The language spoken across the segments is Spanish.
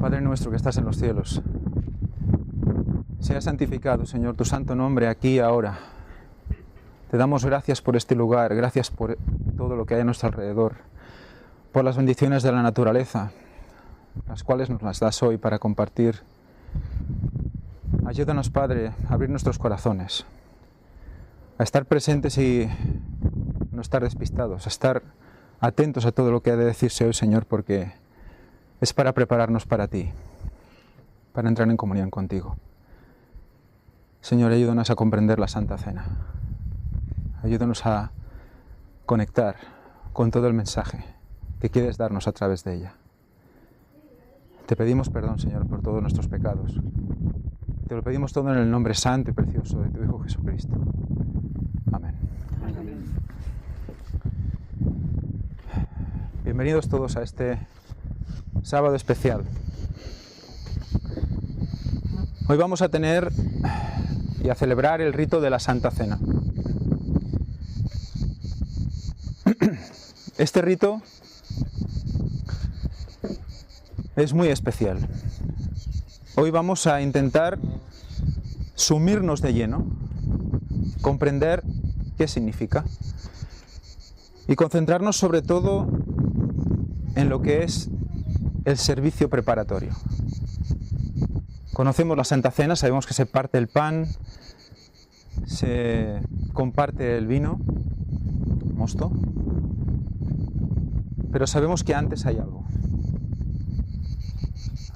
Padre nuestro que estás en los cielos, sea santificado, Señor, tu santo nombre aquí y ahora. Te damos gracias por este lugar, gracias por todo lo que hay a nuestro alrededor, por las bendiciones de la naturaleza, las cuales nos las das hoy para compartir. Ayúdanos, Padre, a abrir nuestros corazones, a estar presentes y no estar despistados, a estar atentos a todo lo que ha de decirse hoy, Señor, porque es para prepararnos para ti, para entrar en comunión contigo. Señor, ayúdanos a comprender la Santa Cena. Ayúdanos a conectar con todo el mensaje que quieres darnos a través de ella. Te pedimos perdón, Señor, por todos nuestros pecados. Te lo pedimos todo en el nombre santo y precioso de tu Hijo Jesucristo. Amén. Amén. Bienvenidos todos a este sábado especial. Hoy vamos a tener y a celebrar el rito de la Santa Cena. Este rito es muy especial. Hoy vamos a intentar sumirnos de lleno, comprender qué significa y concentrarnos sobre todo en lo que es el servicio preparatorio. Conocemos la Santa Cena, sabemos que se parte el pan, se comparte el vino, mosto, pero sabemos que antes hay algo.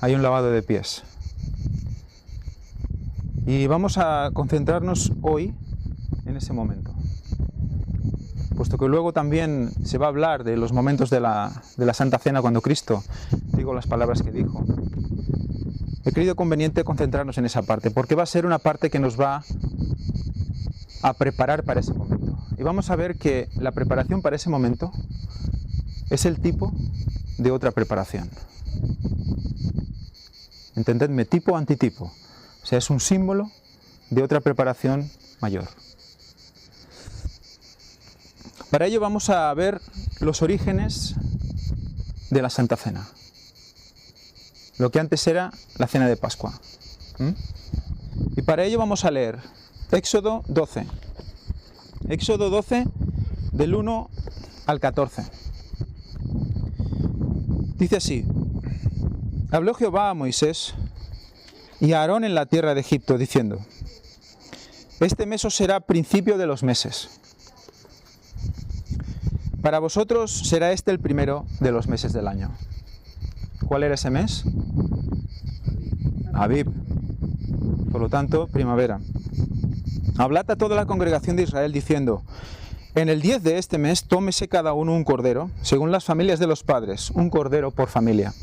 Hay un lavado de pies. Y vamos a concentrarnos hoy en ese momento. Puesto que luego también se va a hablar de los momentos de la Santa Cena cuando Cristo dijo las palabras que dijo. He creído conveniente concentrarnos en esa parte, porque va a ser una parte que nos va a preparar para ese momento. Y vamos a ver que la preparación para ese momento es el tipo de otra preparación. Entendedme, tipo antitipo. O sea, es un símbolo de otra preparación mayor. Para ello vamos a ver los orígenes de la Santa Cena. Lo que antes era la Cena de Pascua. Y para ello vamos a leer Éxodo 12. Éxodo 12, del 1 al 14. Dice así: Habló Jehová a Moisés y a Aarón en la tierra de Egipto, diciendo: Este mes os será principio de los meses. Para vosotros será este el primero de los meses del año. ¿Cuál era ese mes? Abib. Por lo tanto, primavera. Hablad a toda la congregación de Israel diciendo: En el 10 de este mes tómese cada uno un cordero, según las familias de los padres, un cordero por familia.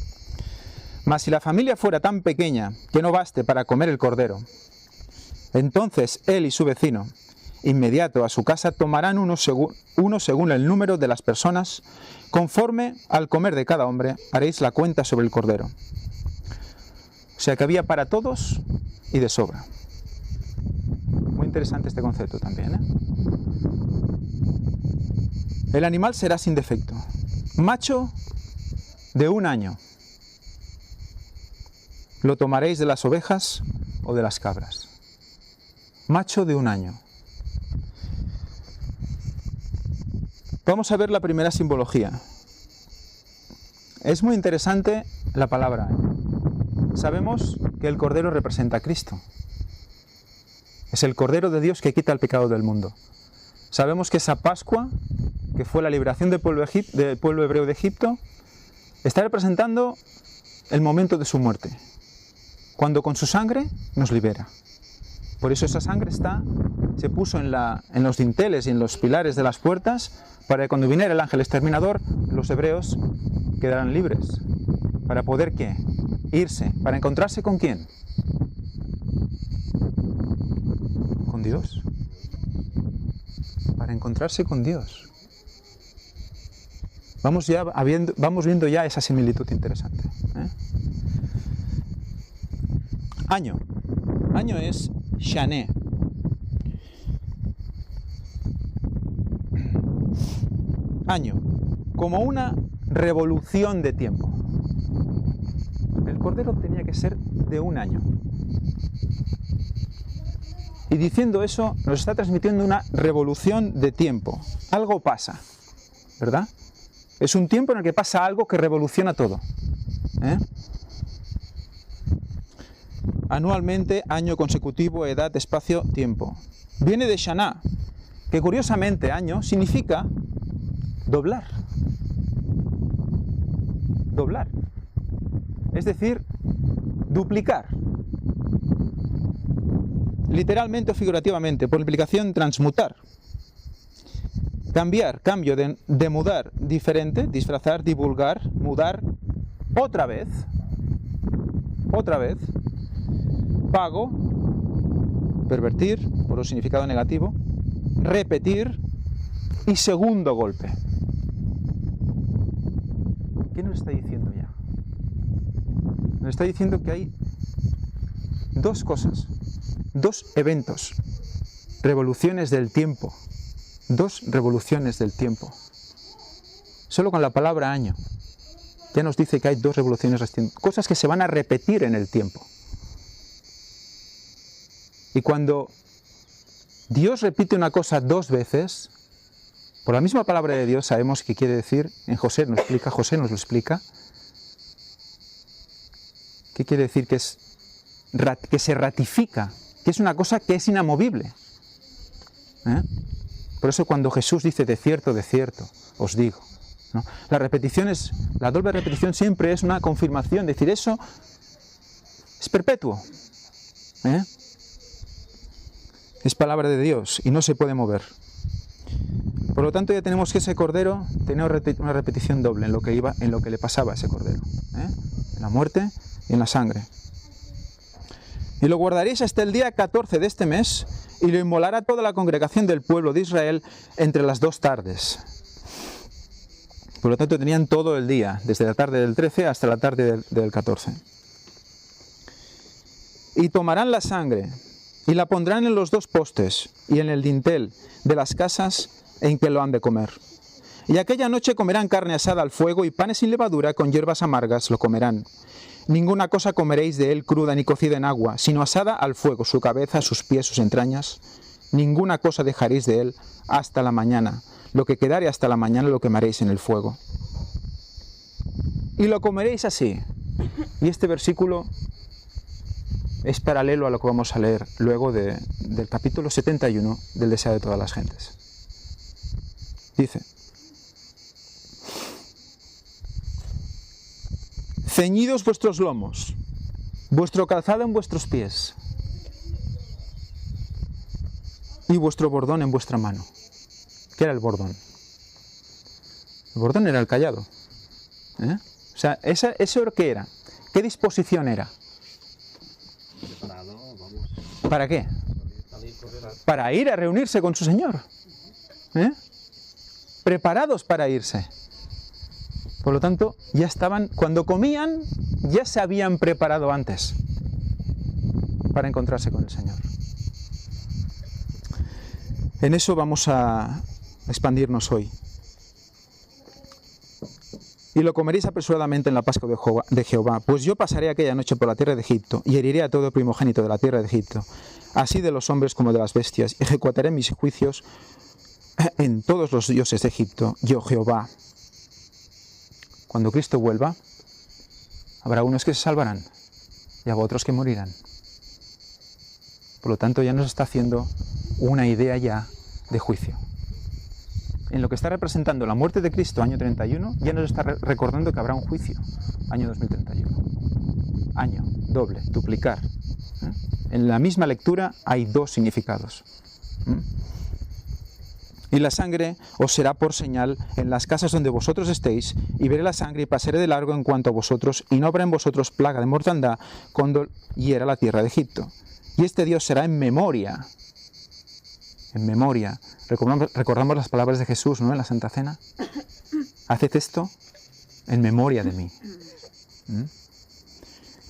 Mas si la familia fuera tan pequeña que no baste para comer el cordero, entonces él y su vecino, inmediato a su casa, tomarán uno según el número de las personas, conforme al comer de cada hombre, haréis la cuenta sobre el cordero. O sea que había para todos y de sobra. Muy interesante este concepto también, ¿eh? El animal será sin defecto, macho de 1 año. Lo tomaréis de las ovejas o de las cabras. Macho de 1 año. Vamos a ver la primera simbología. Es muy interesante la palabra. Sabemos que el Cordero representa a Cristo. Es el Cordero de Dios que quita el pecado del mundo. Sabemos que esa Pascua, que fue la liberación del pueblo hebreo de Egipto, está representando el momento de su muerte, cuando con su sangre nos libera. Por eso esa sangre se puso en los dinteles y en los pilares de las puertas, para que cuando viniera el ángel exterminador, los hebreos quedaran libres. ¿Para poder qué? Irse. ¿Para encontrarse con quién? Con Dios. Para encontrarse con Dios. Vamos viendo ya esa similitud interesante, ¿eh? Año. Año es Shané. Año. Como una revolución de tiempo. El el cordero tenía que ser de 1 año. Y diciendo eso, nos está transmitiendo una revolución de tiempo. Algo pasa, ¿verdad? Es un tiempo en el que pasa algo que revoluciona todo. Anualmente, año consecutivo, edad, espacio, tiempo. Viene de Shana, que curiosamente año significa doblar. Doblar. Es decir, duplicar. Literalmente o figurativamente, por implicación transmutar. Cambiar, cambio de mudar, diferente, disfrazar, divulgar, mudar, otra vez, pago, pervertir, por un significado negativo, repetir y segundo golpe. ¿Qué nos está diciendo ya? Nos está diciendo que hay dos cosas, dos eventos, revoluciones del tiempo, dos revoluciones del tiempo. Solo con la palabra año ya nos dice que hay dos revoluciones, cosas que se van a repetir en el tiempo. Y cuando Dios repite una cosa 2 veces, por la misma palabra de Dios sabemos qué quiere decir. En José nos lo explica. ¿Qué quiere decir? Que se ratifica, que es una cosa que es inamovible. Por eso cuando Jesús dice de cierto os digo, ¿no? La doble repetición siempre es una confirmación, decir eso es perpetuo. Es palabra de Dios y no se puede mover. Por lo tanto ya tenemos que ese cordero tenía una repetición doble en lo que le pasaba a ese cordero, en la muerte y en la sangre. Y lo guardaréis hasta el día 14 de este mes y lo inmolará toda la congregación del pueblo de Israel entre las 2 tardes. Por lo tanto tenían todo el día, desde la tarde del 13 hasta la tarde del 14. Y tomarán la sangre y la pondrán en los 2 postes y en el dintel de las casas en que lo han de comer. Y aquella noche comerán carne asada al fuego y panes sin levadura con hierbas amargas lo comerán. Ninguna cosa comeréis de él cruda ni cocida en agua, sino asada al fuego, su cabeza, sus pies, sus entrañas. Ninguna cosa dejaréis de él hasta la mañana. Lo que quedare hasta la mañana lo quemaréis en el fuego. Y lo comeréis así. Y este versículo es paralelo a lo que vamos a leer luego del capítulo 71 del Deseo de todas las gentes. Dice: ceñidos vuestros lomos, vuestro calzado en vuestros pies y vuestro bordón en vuestra mano. ¿Qué era el bordón? El bordón era el cayado. O sea, ¿eso qué era? ¿Qué disposición era? ¿Para qué? Para ir a reunirse con su Señor. Preparados para irse. Por lo tanto, ya estaban, cuando comían, ya se habían preparado antes para encontrarse con el Señor. En eso vamos a expandirnos hoy. Y lo comeréis apresuradamente en la Pascua de Jehová, pues yo pasaré aquella noche por la tierra de Egipto y heriré a todo primogénito de la tierra de Egipto, así de los hombres como de las bestias, y ejecutaré mis juicios en todos los dioses de Egipto, yo Jehová. Cuando Cristo vuelva, habrá unos que se salvarán y habrá otros que morirán. Por lo tanto, ya nos está haciendo una idea ya de juicio. En lo que está representando la muerte de Cristo, año 31, ya nos está recordando que habrá un juicio, año 2031. Año, doble, duplicar. En la misma lectura hay 2 significados. Y la sangre os será por señal en las casas donde vosotros estéis, y veré la sangre y pasaré de largo en cuanto a vosotros, y no habrá en vosotros plaga de mortandad cuando hiera la tierra de Egipto. Y este Dios será en memoria. En memoria. Recordamos las palabras de Jesús, ¿no? En la Santa Cena. Haced esto en memoria de mí.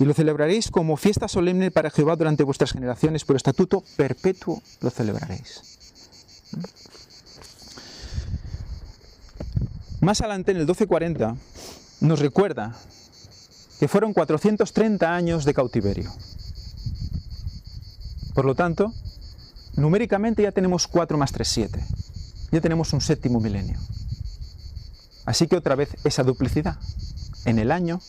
Y lo celebraréis como fiesta solemne para Jehová durante vuestras generaciones, por estatuto perpetuo lo celebraréis. Más adelante, en el 12:40, nos recuerda que fueron 430 años de cautiverio. Por lo tanto, numéricamente ya tenemos 4 más 3, 7. Ya tenemos un 7º milenio. Así que otra vez esa duplicidad. En el año,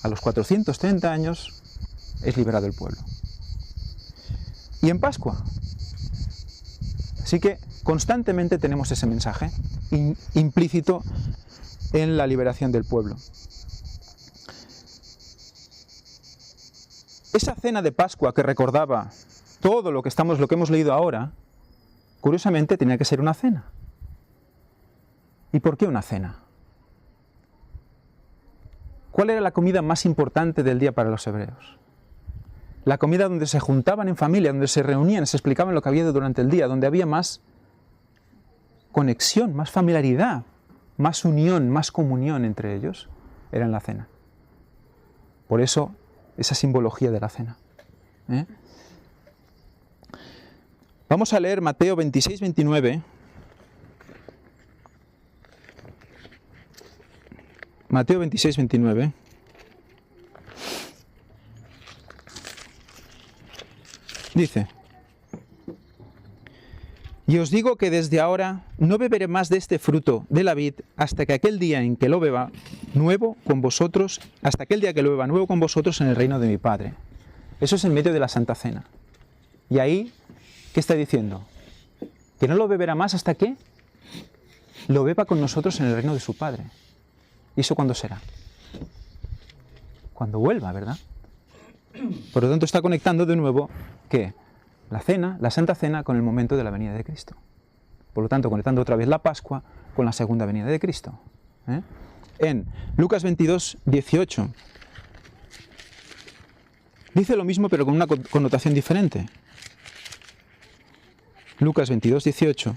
a los 430 años, es liberado el pueblo. Y en Pascua. Así que constantemente tenemos ese mensaje implícito en la liberación del pueblo. Esa cena de Pascua que recordaba todo lo que hemos leído ahora, curiosamente tenía que ser una cena. ¿Y por qué una cena? ¿Cuál era la comida más importante del día para los hebreos? La comida donde se juntaban en familia, donde se reunían, se explicaban lo que había durante el día, donde había más conexión, más familiaridad, más unión, más comunión entre ellos, era en la cena. Por eso, esa simbología de la cena. Vamos a leer Mateo 26, 29. Mateo 26, 29. Dice: y os digo que desde ahora no beberé más de este fruto de la vid hasta que aquel día en que lo beba nuevo con vosotros, hasta aquel día que lo beba nuevo con vosotros en el reino de mi Padre. Eso es en medio de la Santa Cena. Y ahí, ¿qué está diciendo? Que no lo beberá más hasta que lo beba con nosotros en el reino de su Padre. ¿Y eso cuándo será? Cuando vuelva, ¿verdad? Por lo tanto, está conectando de nuevo, ¿qué? La cena, la Santa Cena, con el momento de la venida de Cristo. Por lo tanto, conectando otra vez la Pascua con la segunda venida de Cristo. En Lucas 22, 18, dice lo mismo pero con una connotación diferente. Lucas 22, 18,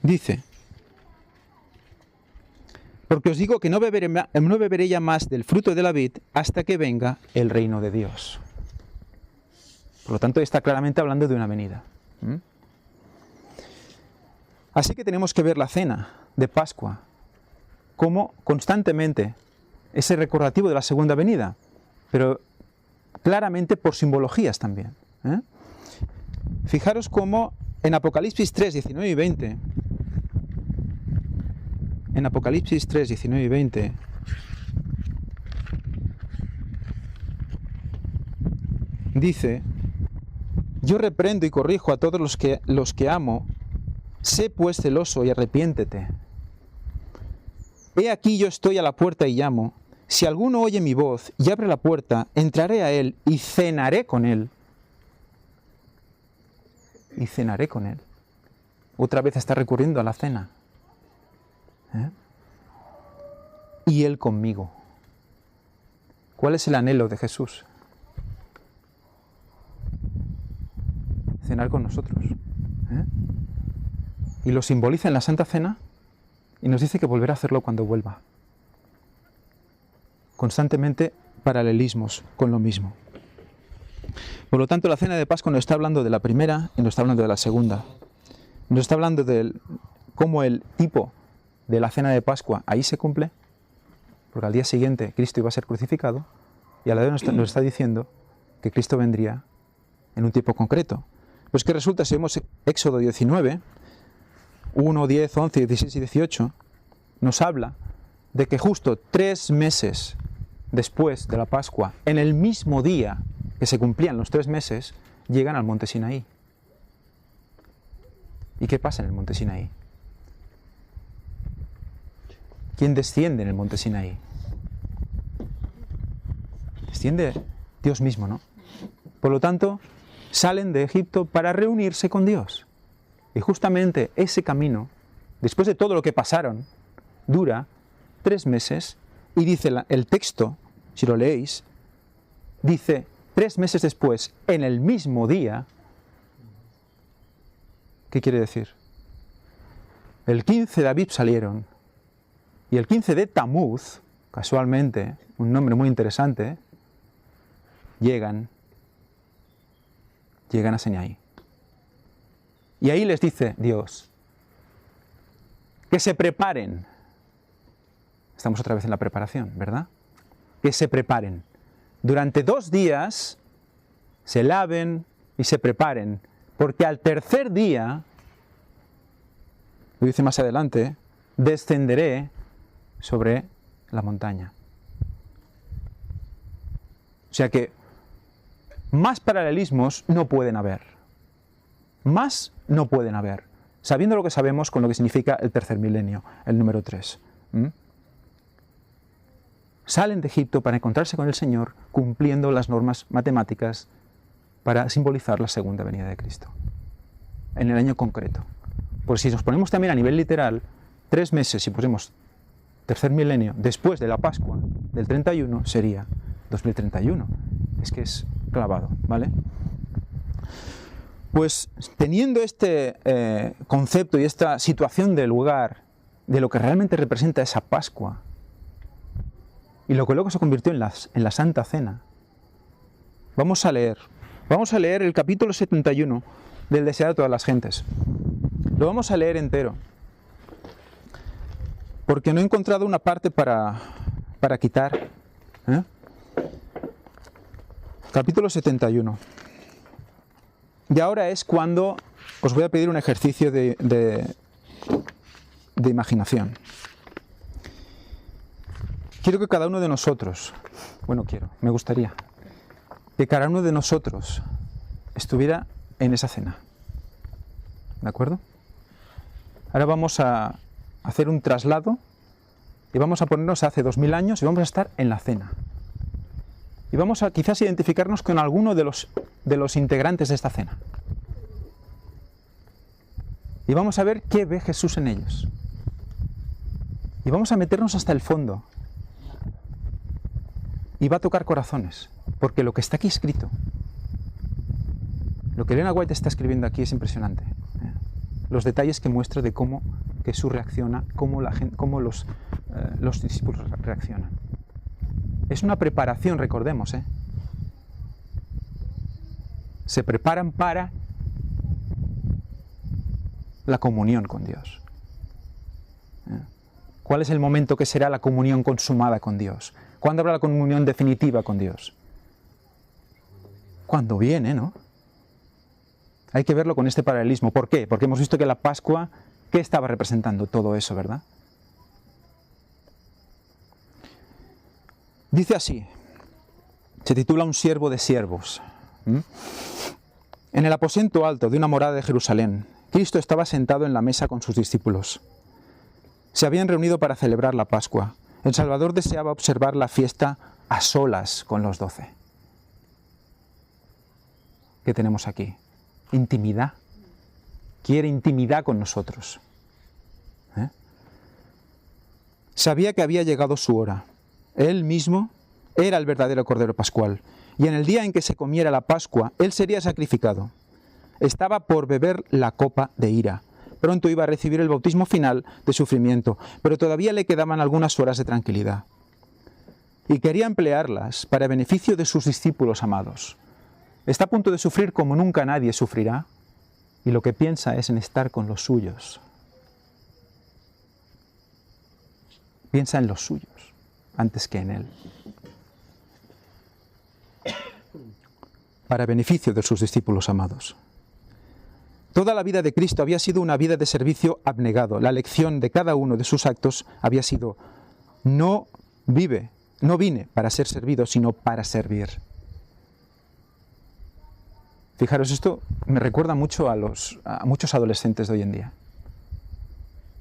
dice: porque os digo que no beberé ya más del fruto de la vid hasta que venga el reino de Dios. Por lo tanto, está claramente hablando de una venida. Así que tenemos que ver la cena de Pascua como constantemente ese recordativo de la segunda venida, pero claramente por simbologías también. Fijaros cómo en Apocalipsis 3, 19 y 20, en Apocalipsis 3, 19 y 20, dice: yo reprendo y corrijo a todos los que amo, sé pues celoso y arrepiéntete. He aquí yo estoy a la puerta y llamo. Si alguno oye mi voz y abre la puerta, entraré a él y cenaré con él. Y cenaré con él. Otra vez está recurriendo a la cena. Y él conmigo. ¿Cuál es el anhelo de Jesús? Cenar con nosotros. Y lo simboliza en la Santa Cena y nos dice que volverá a hacerlo cuando vuelva. Constantemente paralelismos con lo mismo. Por lo tanto, la cena de Pascua nos está hablando de la primera y nos está hablando de la segunda. Nos está hablando de cómo el tipo de la cena de Pascua ahí se cumple, porque al día siguiente Cristo iba a ser crucificado, y a la vez nos está diciendo que Cristo vendría en un tiempo concreto. Pues que resulta, si vemos Éxodo 19, 1, 10, 11, 16 y 18, nos habla de que justo 3 meses después de la Pascua, en el mismo día que se cumplían los 3 meses, llegan al monte Sinaí. ¿Y qué pasa en el monte Sinaí? ¿Quién desciende en el monte Sinaí? Desciende Dios mismo, ¿no? Por lo tanto, salen de Egipto para reunirse con Dios. Y justamente ese camino, después de todo lo que pasaron, dura 3 meses, y dice el texto, si lo leéis, dice 3 meses después, en el mismo día. ¿Qué quiere decir? El 15 de Abib salieron, y el 15 de Tamuz, casualmente, un nombre muy interesante, llegan a Sinaí. Y ahí les dice Dios que se preparen Estamos otra vez en la preparación, ¿verdad? Que se preparen. Durante 2 días se laven y se preparen, porque al tercer día, lo dice más adelante, descenderé sobre la montaña. O sea que más paralelismos no pueden haber. Más no pueden haber. Sabiendo lo que sabemos con lo que significa el tercer milenio, el número 3. Salen de Egipto para encontrarse con el Señor cumpliendo las normas matemáticas para simbolizar la segunda venida de Cristo. En el año concreto. Pues si nos ponemos también a nivel literal, 3 meses, si ponemos tercer milenio, después de la Pascua del 31, sería 2031. Es que es clavado, ¿vale? Pues teniendo este concepto y esta situación del lugar, de lo que realmente representa esa Pascua, y lo que luego se convirtió en la Santa Cena, vamos a leer el capítulo 71 del Deseado de todas las gentes. Lo vamos a leer entero, porque no he encontrado una parte para quitar. Capítulo 71. Y ahora es cuando os voy a pedir un ejercicio de imaginación. Quiero que cada uno de nosotros, me gustaría que cada uno de nosotros estuviera en esa cena. ¿De acuerdo? Ahora vamos a hacer un traslado y vamos a ponernos hace 2000 años y vamos a estar en la cena. Y vamos a quizás identificarnos con alguno de los integrantes de esta cena. Y vamos a ver qué ve Jesús en ellos. Y vamos a meternos hasta el fondo. Y va a tocar corazones, porque lo que está aquí escrito, lo que Elena White está escribiendo aquí es impresionante. Los detalles que muestra de cómo Jesús reacciona, cómo los discípulos reaccionan. Es una preparación, recordemos, Se preparan para la comunión con Dios. ¿Cuál es el momento que será la comunión consumada con Dios? ¿Cuándo habrá la comunión definitiva con Dios? Cuando viene, ¿no? Hay que verlo con este paralelismo. ¿Por qué? Porque hemos visto que la Pascua, ¿qué estaba representando todo eso, verdad? Dice así, se titula Un siervo de siervos. En el aposento alto de una morada de Jerusalén, Cristo estaba sentado en la mesa con sus discípulos. Se habían reunido para celebrar la Pascua. El Salvador deseaba observar la fiesta a solas con los 12. ¿Qué tenemos aquí? Intimidad. Quiere intimidad con nosotros. Sabía que había llegado su hora. Él mismo era el verdadero Cordero Pascual. Y en el día en que se comiera la Pascua, Él sería sacrificado. Estaba por beber la copa de ira. Pronto iba a recibir el bautismo final de sufrimiento, pero todavía le quedaban algunas horas de tranquilidad. Y quería emplearlas para beneficio de sus discípulos amados. Está a punto de sufrir como nunca nadie sufrirá, y lo que piensa es en estar con los suyos. Piensa en los suyos, antes que en Él. Para beneficio de sus discípulos amados. Toda la vida de Cristo había sido una vida de servicio abnegado. La lección de cada uno de sus actos había sido: no vine para ser servido, sino para servir. Fijaros, esto me recuerda mucho a muchos adolescentes de hoy en día.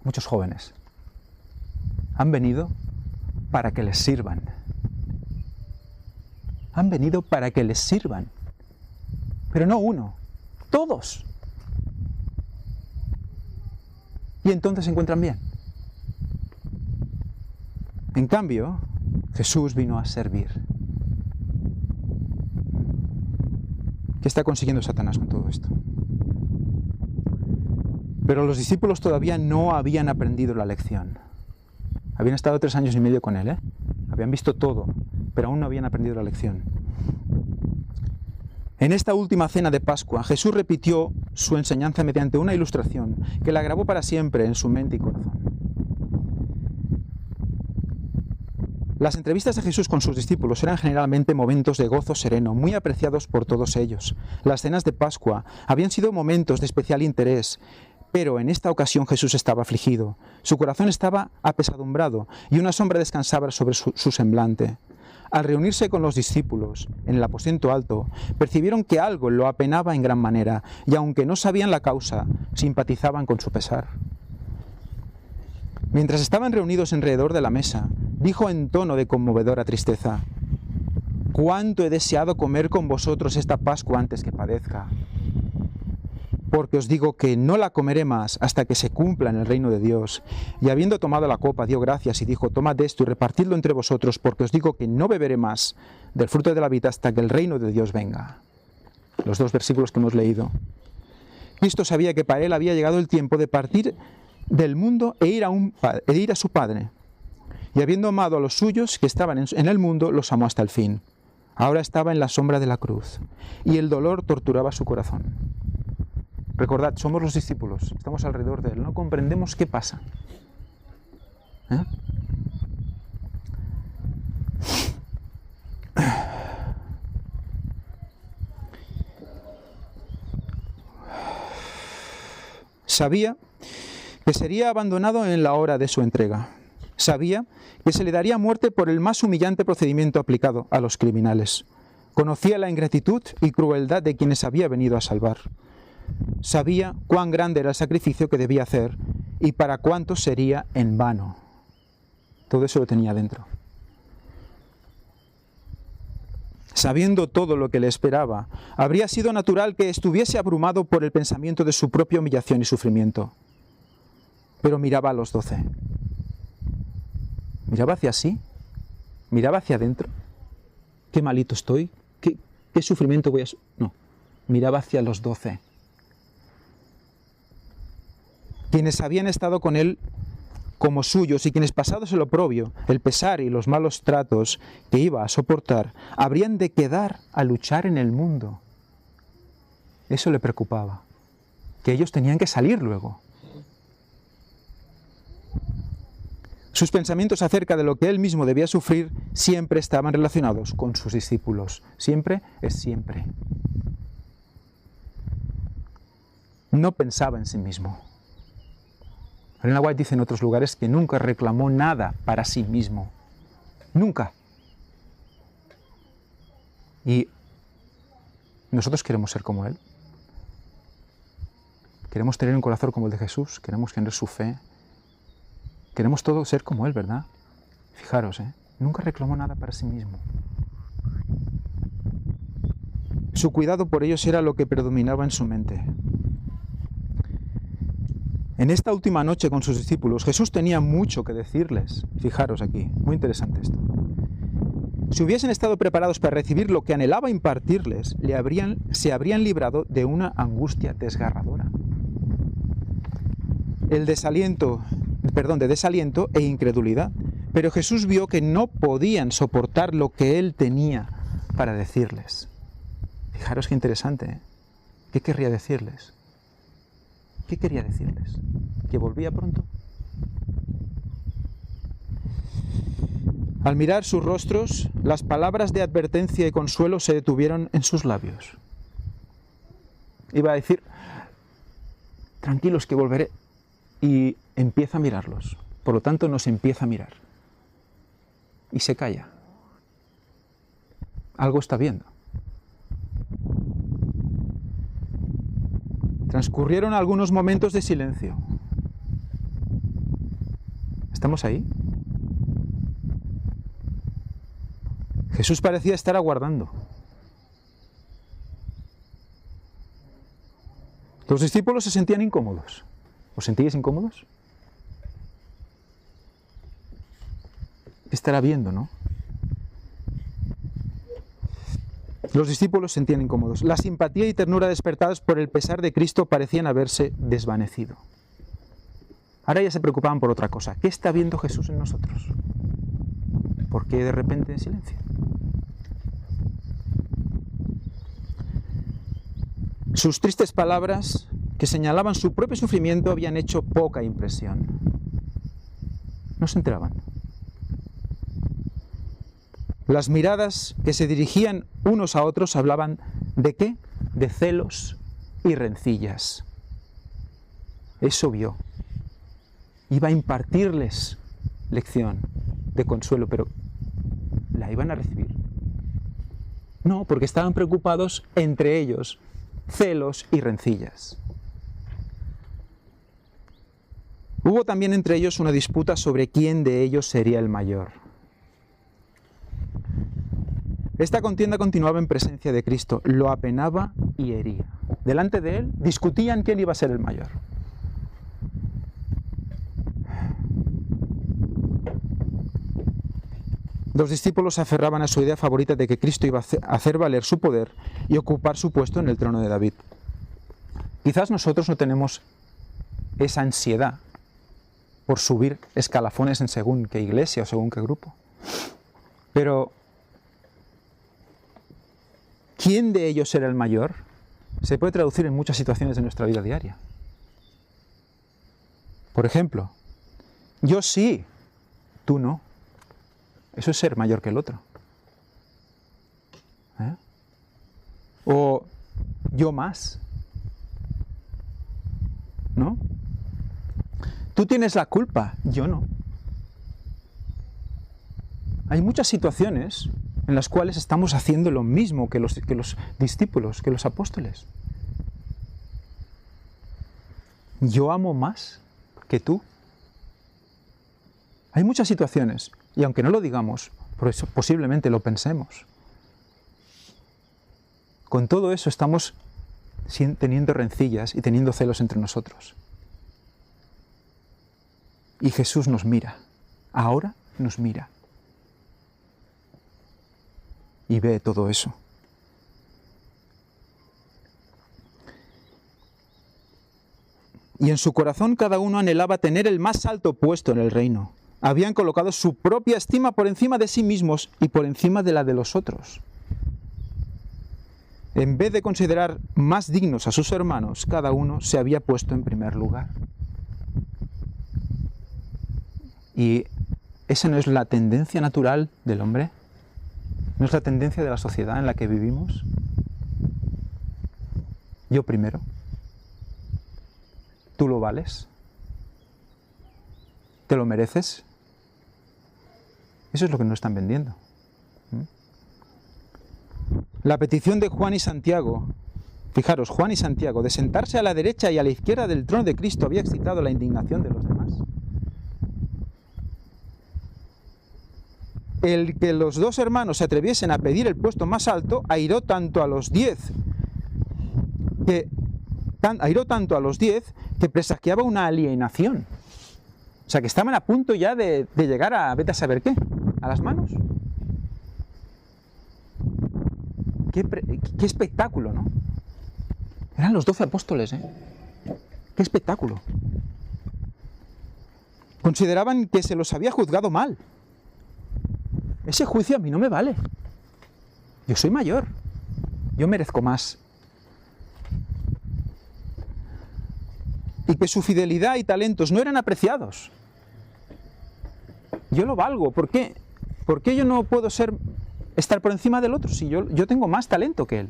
Muchos jóvenes. Han venido para que les sirvan. Han venido para que les sirvan. Pero no uno, todos. Y entonces se encuentran bien. En cambio, Jesús vino a servir. ¿Qué está consiguiendo Satanás con todo esto? Pero los discípulos todavía no habían aprendido la lección. Habían estado 3 años y medio con Él, Habían visto todo, pero aún no habían aprendido la lección. En esta última cena de Pascua, Jesús repitió su enseñanza mediante una ilustración que la grabó para siempre en su mente y corazón. Las entrevistas de Jesús con sus discípulos eran generalmente momentos de gozo sereno, muy apreciados por todos ellos. Las cenas de Pascua habían sido momentos de especial interés, pero en esta ocasión Jesús estaba afligido. Su corazón estaba apesadumbrado y una sombra descansaba sobre su semblante. Al reunirse con los discípulos en el aposento alto, percibieron que algo lo apenaba en gran manera, y aunque no sabían la causa, simpatizaban con su pesar. Mientras estaban reunidos alrededor de la mesa, dijo en tono de conmovedora tristeza: «Cuánto he deseado comer con vosotros esta Pascua antes que padezca. Porque os digo que no la comeré más hasta que se cumpla en el reino de Dios». Y habiendo tomado la copa, dio gracias y dijo: «Tomad de esto y repartidlo entre vosotros, porque os digo que no beberé más del fruto de la vid hasta que el reino de Dios venga». Los dos versículos que hemos leído. Cristo sabía que para él había llegado el tiempo de partir del mundo e ir a su Padre. Y habiendo amado a los suyos que estaban en el mundo, los amó hasta el fin. Ahora estaba en la sombra de la cruz, y el dolor torturaba su corazón. Recordad, somos los discípulos, estamos alrededor de él, no comprendemos qué pasa. Sabía que sería abandonado en la hora de su entrega. Sabía que se le daría muerte por el más humillante procedimiento aplicado a los criminales. Conocía la ingratitud y crueldad de quienes había venido a salvar. Sabía cuán grande era el sacrificio que debía hacer y para cuánto sería en vano. Todo eso lo tenía dentro. Sabiendo todo lo que le esperaba, habría sido natural que estuviese abrumado por el pensamiento de su propia humillación y sufrimiento. Pero miraba a los 12. Miraba hacia sí, miraba hacia adentro. ¿Qué malito estoy? ¿Qué sufrimiento voy a...? No, miraba hacia los 12. Quienes habían estado con él como suyos y quienes, pasados el oprobio, el pesar y los malos tratos que iba a soportar, habrían de quedar a luchar en el mundo. Eso le preocupaba, que ellos tenían que salir luego. Sus pensamientos acerca de lo que él mismo debía sufrir siempre estaban relacionados con sus discípulos. Siempre es siempre. No pensaba en sí mismo. Elena White dice en otros lugares que nunca reclamó nada para sí mismo. Nunca. Y nosotros queremos ser como él. Queremos tener un corazón como el de Jesús. Queremos tener su fe. Queremos todos ser como él, ¿verdad? Fijaros, nunca reclamó nada para sí mismo. Su cuidado por ellos era lo que predominaba en su mente. En esta última noche con sus discípulos, Jesús tenía mucho que decirles. Fijaros aquí, muy interesante esto. Si hubiesen estado preparados para recibir lo que anhelaba impartirles, se habrían librado de una angustia desgarradora. De desaliento e incredulidad. Pero Jesús vio que no podían soportar lo que él tenía para decirles. Fijaros qué interesante, ¿Qué querría decirles? ¿Qué quería decirles? ¿Que volvía pronto? Al mirar sus rostros, las palabras de advertencia y consuelo se detuvieron en sus labios. Iba a decir, tranquilos que volveré, y empieza a mirarlos. Por lo tanto, nos empieza a mirar. Y se calla. Algo está viendo. Transcurrieron algunos momentos de silencio. ¿Estamos ahí? Jesús parecía estar aguardando. Los discípulos se sentían incómodos. ¿Os sentíais incómodos? ¿Qué estará viendo, no? Los discípulos se sentían incómodos. La simpatía y ternura despertadas por el pesar de Cristo parecían haberse desvanecido. Ahora ya se preocupaban por otra cosa. ¿Qué está viendo Jesús en nosotros? ¿Por qué de repente en silencio? Sus tristes palabras, que señalaban su propio sufrimiento, habían hecho poca impresión. No se enteraban. Las miradas que se dirigían unos a otros hablaban ¿de qué? De celos y rencillas. Eso vio. Iba a impartirles lección de consuelo, pero ¿la iban a recibir? No, porque estaban preocupados entre ellos, celos y rencillas. Hubo también entre ellos una disputa sobre quién de ellos sería el mayor. Esta contienda continuaba en presencia de Cristo, lo apenaba y hería. Delante de él discutían quién iba a ser el mayor. Los discípulos se aferraban a su idea favorita de que Cristo iba a hacer valer su poder y ocupar su puesto en el trono de David. Quizás nosotros no tenemos esa ansiedad por subir escalafones en según qué iglesia o según qué grupo. Pero ¿quién de ellos será el mayor? Se puede traducir en muchas situaciones de nuestra vida diaria. Por ejemplo, yo sí, tú no. Eso es ser mayor que el otro. O yo más. ¿No? Tú tienes la culpa, yo no. Hay muchas situaciones en las cuales estamos haciendo lo mismo que los discípulos, que los apóstoles. Yo amo más que tú. Hay muchas situaciones, y aunque no lo digamos, por eso posiblemente lo pensemos. Con todo eso estamos teniendo rencillas y teniendo celos entre nosotros. Y Jesús nos mira, ahora nos mira. Y ve todo eso. Y en su corazón cada uno anhelaba tener el más alto puesto en el reino. Habían colocado su propia estima por encima de sí mismos y por encima de la de los otros. En vez de considerar más dignos a sus hermanos, cada uno se había puesto en primer lugar. ¿Y esa no es la tendencia natural del hombre? ¿No es la tendencia de la sociedad en la que vivimos? Yo primero. ¿Tú lo vales? ¿Te lo mereces? Eso es lo que nos están vendiendo. La petición de Juan y Santiago, fijaros, Juan y Santiago, de sentarse a la derecha y a la izquierda del trono de Cristo había excitado la indignación de los demás. El que los dos hermanos se atreviesen a pedir el puesto más alto airó tanto a los 10 que presagiaba una alienación. O sea, que estaban a punto ya de llegar a, vete a saber qué, a las manos. Qué espectáculo, ¿no? Eran los 12 apóstoles, ¿eh? Qué espectáculo. Consideraban que se los había juzgado mal. Ese juicio a mí no me vale. Yo soy mayor. Yo merezco más. Y que su fidelidad y talentos no eran apreciados. Yo lo valgo. ¿Por qué? ¿Por qué yo no puedo estar por encima del otro si yo tengo más talento que él?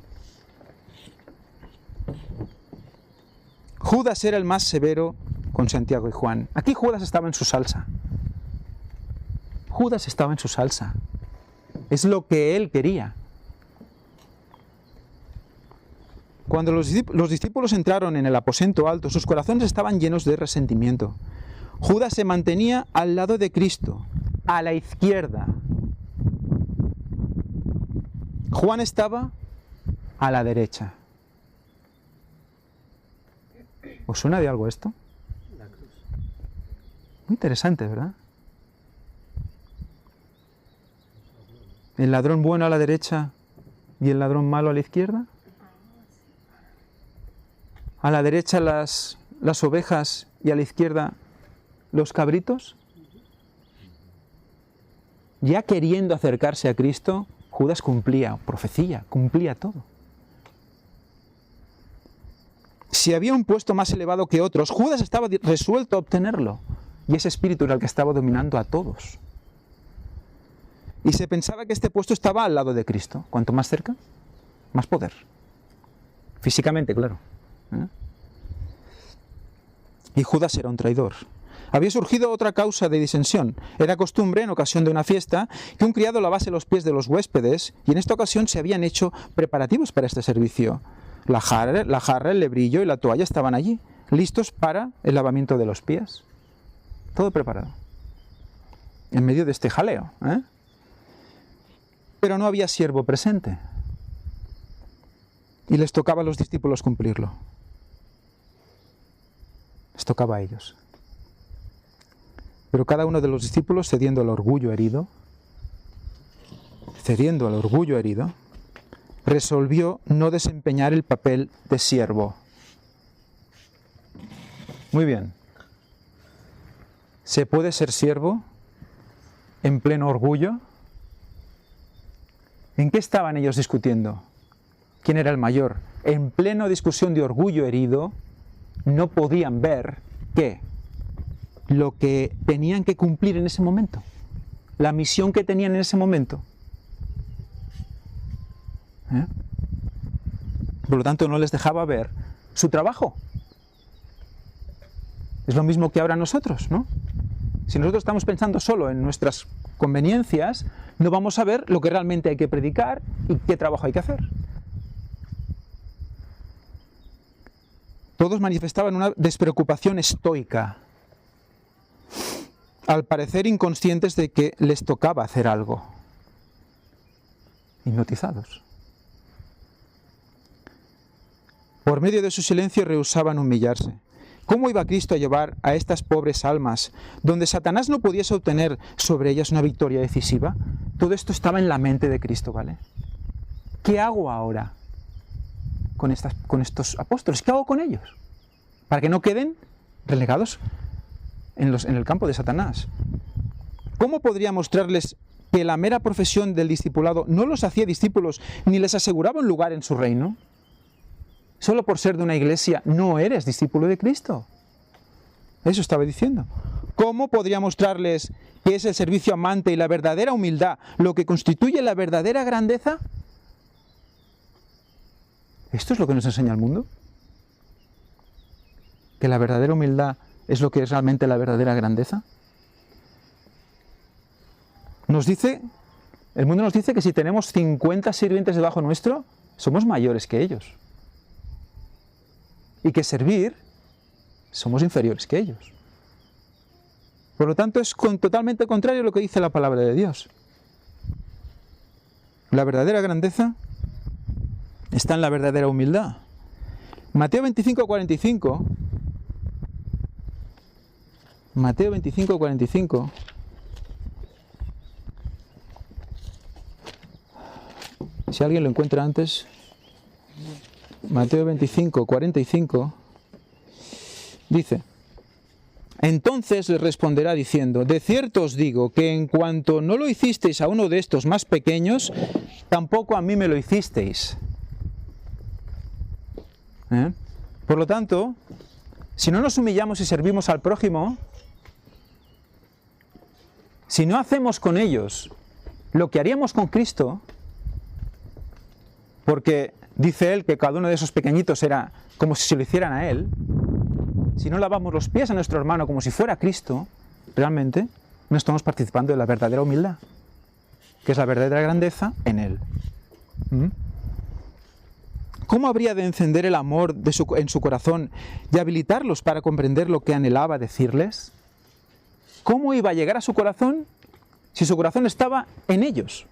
Judas era el más severo con Santiago y Juan. Aquí Judas estaba en su salsa. Judas estaba en su salsa. Es lo que él quería. Cuando los discípulos entraron en el aposento alto, sus corazones estaban llenos de resentimiento. Judas se mantenía al lado de Cristo, a la izquierda. Juan estaba a la derecha. ¿Os suena de algo esto? Muy interesante, ¿verdad? ¿El ladrón bueno a la derecha y el ladrón malo a la izquierda? ¿A la derecha las ovejas y a la izquierda los cabritos? Ya queriendo acercarse a Cristo, Judas cumplía profecía, cumplía todo. Si había un puesto más elevado que otros, Judas estaba resuelto a obtenerlo. Y ese espíritu era el que estaba dominando a todos. Y se pensaba que este puesto estaba al lado de Cristo. Cuanto más cerca, más poder. Físicamente, claro. Y Judas era un traidor. Había surgido otra causa de disensión. Era costumbre, en ocasión de una fiesta, que un criado lavase los pies de los huéspedes, y en esta ocasión se habían hecho preparativos para este servicio. La jarra, el lebrillo y la toalla estaban allí, listos para el lavamiento de los pies. Todo preparado. En medio de este jaleo. Pero no había siervo presente. Y les tocaba a los discípulos cumplirlo. Les tocaba a ellos. Pero cada uno de los discípulos, cediendo al orgullo herido, resolvió no desempeñar el papel de siervo. Muy bien. ¿Se puede ser siervo en pleno orgullo? ¿En qué estaban ellos discutiendo? ¿Quién era el mayor? En plena discusión de orgullo herido, no podían ver ¿qué? Lo que tenían que cumplir en ese momento, la misión que tenían en ese momento. Por lo tanto, no les dejaba ver su trabajo. Es lo mismo que ahora nosotros, ¿no? Si nosotros estamos pensando solo en nuestras conveniencias, no vamos a ver lo que realmente hay que predicar y qué trabajo hay que hacer. Todos manifestaban una despreocupación estoica, al parecer inconscientes de que les tocaba hacer algo. Hipnotizados. Por medio de su silencio rehusaban humillarse. ¿Cómo iba Cristo a llevar a estas pobres almas, donde Satanás no pudiese obtener sobre ellas una victoria decisiva? Todo esto estaba en la mente de Cristo, ¿vale? ¿Qué hago ahora con estos apóstoles? ¿Qué hago con ellos? Para que no queden relegados en el campo de Satanás. ¿Cómo podría mostrarles que la mera profesión del discipulado no los hacía discípulos ni les aseguraba un lugar en su reino? Solo por ser de una iglesia no eres discípulo de Cristo. Eso estaba diciendo. ¿Cómo podría mostrarles que es el servicio amante y la verdadera humildad lo que constituye la verdadera grandeza? ¿Esto es lo que nos enseña el mundo? ¿Que la verdadera humildad es lo que es realmente la verdadera grandeza? El mundo nos dice que si tenemos 50 sirvientes debajo nuestro, somos mayores que ellos. Y que servir, somos inferiores que ellos. Por lo tanto, es totalmente contrario a lo que dice la palabra de Dios. La verdadera grandeza está en la verdadera humildad. Mateo 25:45. Mateo 25:45. Si alguien lo encuentra antes. Mateo 25:45 dice: entonces le responderá diciendo, de cierto os digo que en cuanto no lo hicisteis a uno de estos más pequeños, tampoco a mí me lo hicisteis. Por lo tanto, si no nos humillamos y servimos al prójimo, si no hacemos con ellos lo que haríamos con Cristo, porque dice él que cada uno de esos pequeñitos era como si se lo hicieran a él, si no lavamos los pies a nuestro hermano como si fuera Cristo, realmente no estamos participando de la verdadera humildad, que es la verdadera grandeza en él. ¿Cómo habría de encender el amor en su corazón y habilitarlos para comprender lo que anhelaba decirles? ¿Cómo iba a llegar a su corazón si su corazón estaba en ellos?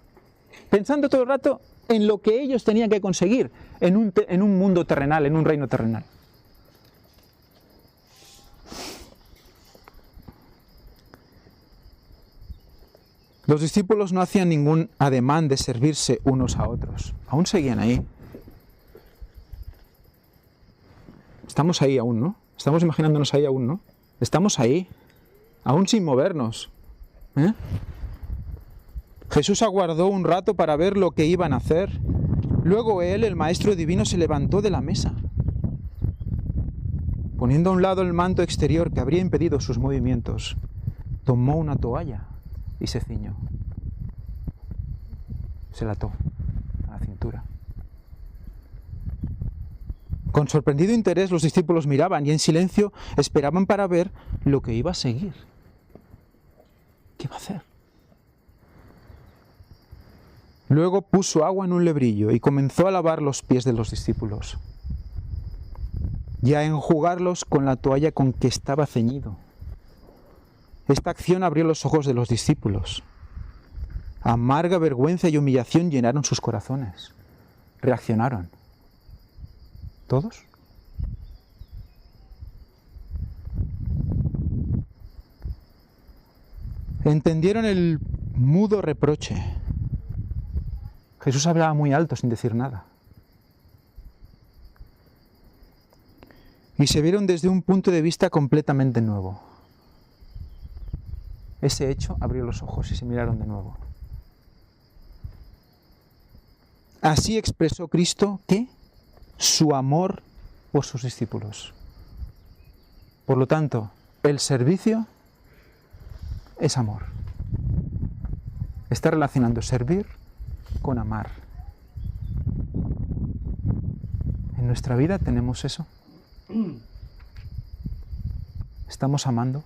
Pensando todo el rato en lo que ellos tenían que conseguir en un mundo terrenal, en un reino terrenal. Los discípulos no hacían ningún ademán de servirse unos a otros. Aún seguían ahí. Estamos ahí aún, ¿no? Estamos imaginándonos ahí aún, ¿no? Estamos ahí, aún sin movernos. Jesús aguardó un rato para ver lo que iban a hacer. Luego él, el Maestro Divino, se levantó de la mesa. Poniendo a un lado el manto exterior que habría impedido sus movimientos, tomó una toalla y se ciñó. se la ató a la cintura. Con sorprendido interés los discípulos miraban y en silencio esperaban para ver lo que iba a seguir. ¿Qué iba a hacer? Luego puso agua en un lebrillo y comenzó a lavar los pies de los discípulos y a enjugarlos con la toalla con que estaba ceñido. Esta acción abrió los ojos de los discípulos. Amarga vergüenza y humillación llenaron sus corazones. Reaccionaron. ¿Todos? Entendieron el mudo reproche. Jesús hablaba muy alto sin decir nada. Y se vieron desde un punto de vista completamente nuevo. Ese hecho abrió los ojos y se miraron de nuevo. Así expresó Cristo, ¿qué? Su amor por sus discípulos. Por lo tanto, el servicio es amor. Está relacionando servir con amar. ¿En nuestra vida tenemos eso? ¿Estamos amando?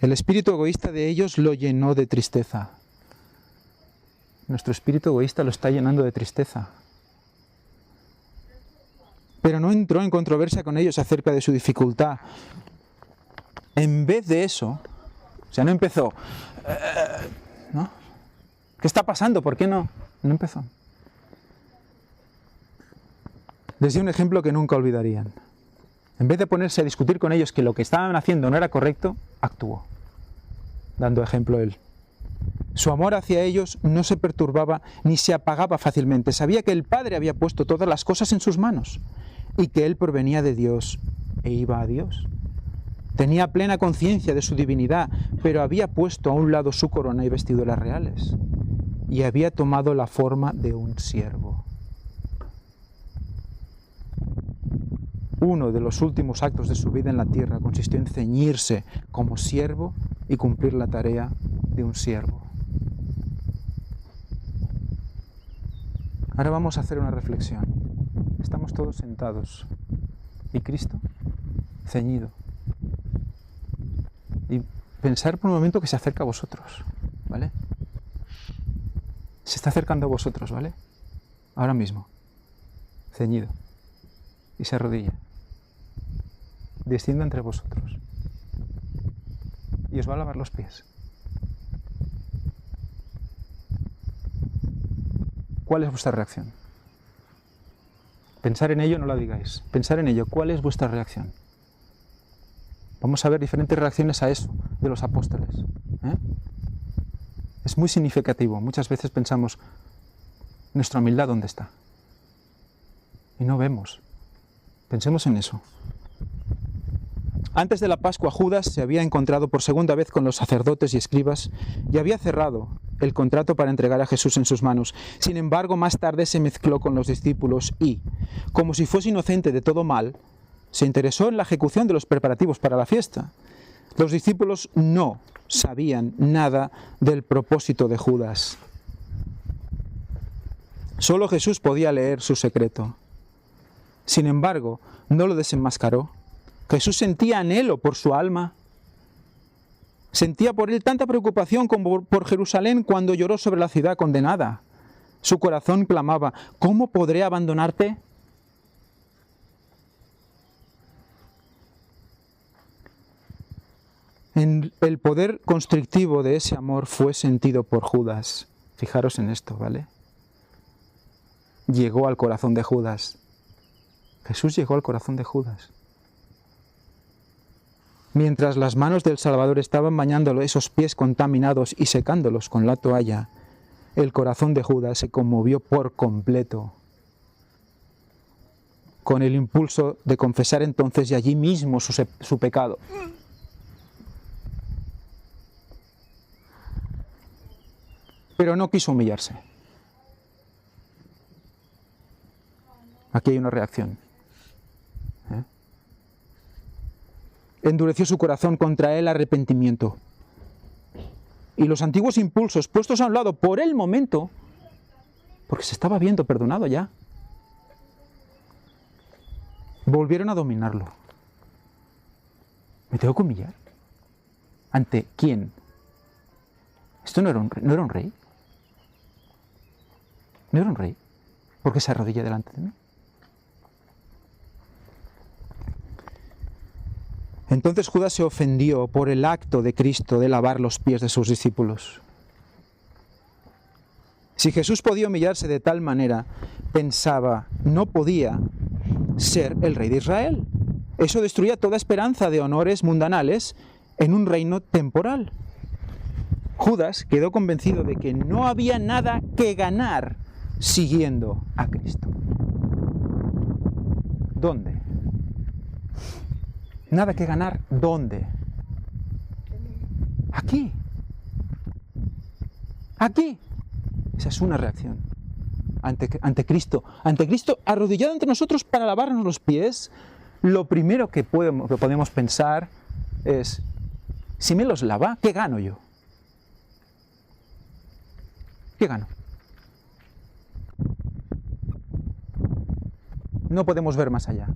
El espíritu egoísta de ellos lo llenó de tristeza. Nuestro espíritu egoísta lo está llenando de tristeza. Pero no entró en controversia con ellos acerca de su dificultad. En vez de eso, o sea, no empezó, ¿no? ¿Qué está pasando? ¿Por qué no? No empezó. Les di un ejemplo que nunca olvidarían. En vez de ponerse a discutir con ellos que lo que estaban haciendo no era correcto, actuó, dando ejemplo él. Su amor hacia ellos no se perturbaba ni se apagaba fácilmente. Sabía que el Padre había puesto todas las cosas en sus manos y que él provenía de Dios e iba a Dios. Tenía plena conciencia de su divinidad, pero había puesto a un lado su corona y vestiduras reales y había tomado la forma de un siervo. Uno de los últimos actos de su vida en la tierra consistió en ceñirse como siervo y cumplir la tarea de un siervo. Ahora vamos a hacer una reflexión. Estamos todos sentados y Cristo ceñido. Y pensar por un momento que se acerca a vosotros, ¿vale? Se está acercando a vosotros, ¿vale? Ahora mismo, ceñido, y se arrodilla. Desciende entre vosotros y os va a lavar los pies. ¿Cuál es vuestra reacción? Pensar en ello, no la digáis. Pensar en ello, ¿cuál es vuestra reacción? Vamos a ver diferentes reacciones a eso de los apóstoles. Es muy significativo. Muchas veces pensamos, ¿nuestra humildad dónde está? Y no vemos. Pensemos en eso. Antes de la Pascua, Judas se había encontrado por segunda vez con los sacerdotes y escribas y había cerrado el contrato para entregar a Jesús en sus manos. Sin embargo, más tarde se mezcló con los discípulos y, como si fuese inocente de todo mal, se interesó en la ejecución de los preparativos para la fiesta. Los discípulos no sabían nada del propósito de Judas. Solo Jesús podía leer su secreto. Sin embargo, no lo desenmascaró. Jesús sentía anhelo por su alma. Sentía por él tanta preocupación como por Jerusalén cuando lloró sobre la ciudad condenada. Su corazón clamaba, ¿cómo podré abandonarte? El poder constrictivo de ese amor fue sentido por Judas. Fijaros en esto, ¿vale? Llegó al corazón de Judas. Jesús llegó al corazón de Judas. Mientras las manos del Salvador estaban bañando esos pies contaminados y secándolos con la toalla, el corazón de Judas se conmovió por completo, con el impulso de confesar entonces y allí mismo su pecado. Pero no quiso humillarse. Aquí hay una reacción. Endureció su corazón contra el arrepentimiento. y los antiguos impulsos puestos a un lado por el momento, porque se estaba viendo perdonado ya, volvieron a dominarlo. ¿Me tengo que humillar? ¿Ante quién? ¿Esto no era un rey? ¿No era un rey? ¿No era un rey? ¿Por qué se arrodilla delante de mí? Entonces Judas se ofendió por el acto de Cristo de lavar los pies de sus discípulos. Si Jesús podía humillarse de tal manera, pensaba, no podía ser el rey de Israel. Eso destruía toda esperanza de honores mundanales en un reino temporal. Judas quedó convencido de que no había nada que ganar siguiendo a Cristo. ¿Dónde? Nada que ganar, ¿dónde? Aquí. Aquí. Esa es una reacción ante Cristo. Ante Cristo arrodillado ante nosotros para lavarnos los pies, lo primero que podemos pensar es, si me los lava, ¿qué gano yo? ¿Qué gano? No podemos ver más allá.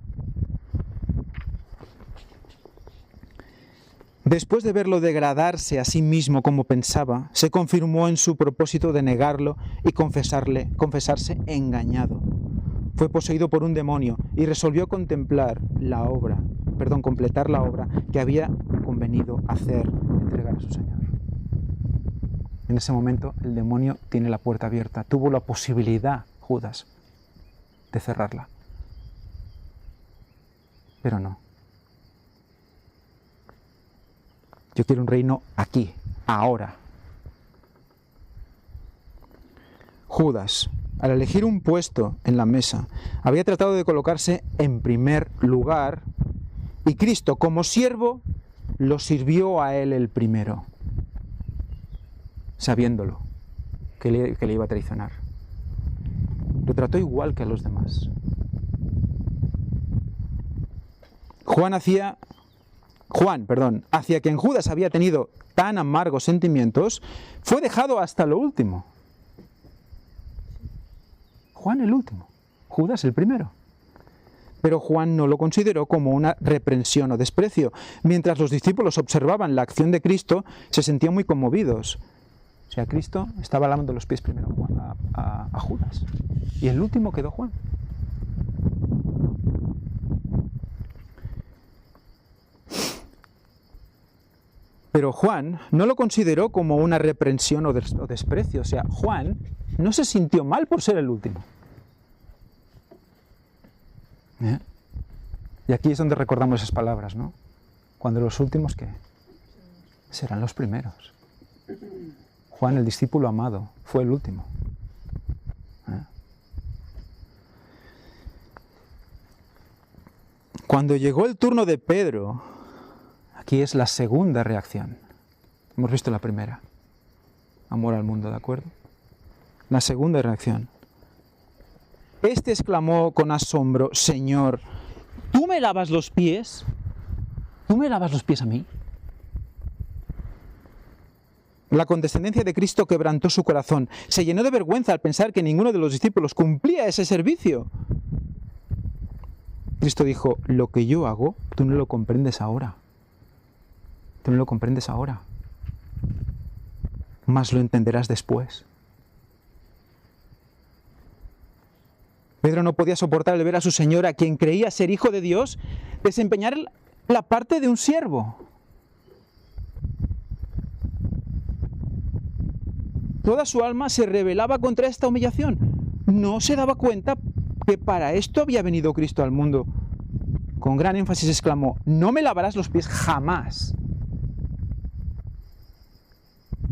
Después de verlo degradarse a sí mismo como pensaba, se confirmó en su propósito de negarlo y confesarse engañado. Fue poseído por un demonio y resolvió completar la obra que había convenido hacer, entregar a su Señor. En ese momento el demonio tiene la puerta abierta. Tuvo la posibilidad, Judas, de cerrarla. Pero no. Yo quiero un reino aquí, ahora. Judas, al elegir un puesto en la mesa, había tratado de colocarse en primer lugar y Cristo, como siervo, lo sirvió a él el primero, sabiéndolo, que le iba a traicionar. Lo trató igual que a los demás. Juan, hacia quien Judas había tenido tan amargos sentimientos, fue dejado hasta lo último. Juan el último, Judas el primero. Pero Juan no lo consideró como una reprensión o desprecio. Mientras los discípulos observaban la acción de Cristo, se sentían muy conmovidos. O sea, Cristo estaba lavando los pies primero a Judas. Y el último quedó Juan. Pero Juan no lo consideró como una reprensión o desprecio. O sea, Juan no se sintió mal por ser el último. Y aquí es donde recordamos esas palabras, ¿no? Cuando los últimos, ¿qué? Serán los primeros. Juan, el discípulo amado, fue el último. Cuando llegó el turno de Pedro, aquí es la segunda reacción. Hemos visto la primera. Amor al mundo, ¿de acuerdo? La segunda reacción. Este exclamó con asombro, Señor, ¿tú me lavas los pies? ¿Tú me lavas los pies a mí? La condescendencia de Cristo quebrantó su corazón. Se llenó de vergüenza al pensar que ninguno de los discípulos cumplía ese servicio. Cristo dijo, lo que yo hago, tú no lo comprendes ahora. Tú no lo comprendes ahora, mas lo entenderás después. Pedro no podía soportar el ver a su Señor, a quien creía ser hijo de Dios, desempeñar la parte de un siervo. Toda su alma se rebelaba contra esta humillación. No se daba cuenta que para esto había venido Cristo al mundo. Con gran énfasis exclamó, no me lavarás los pies jamás.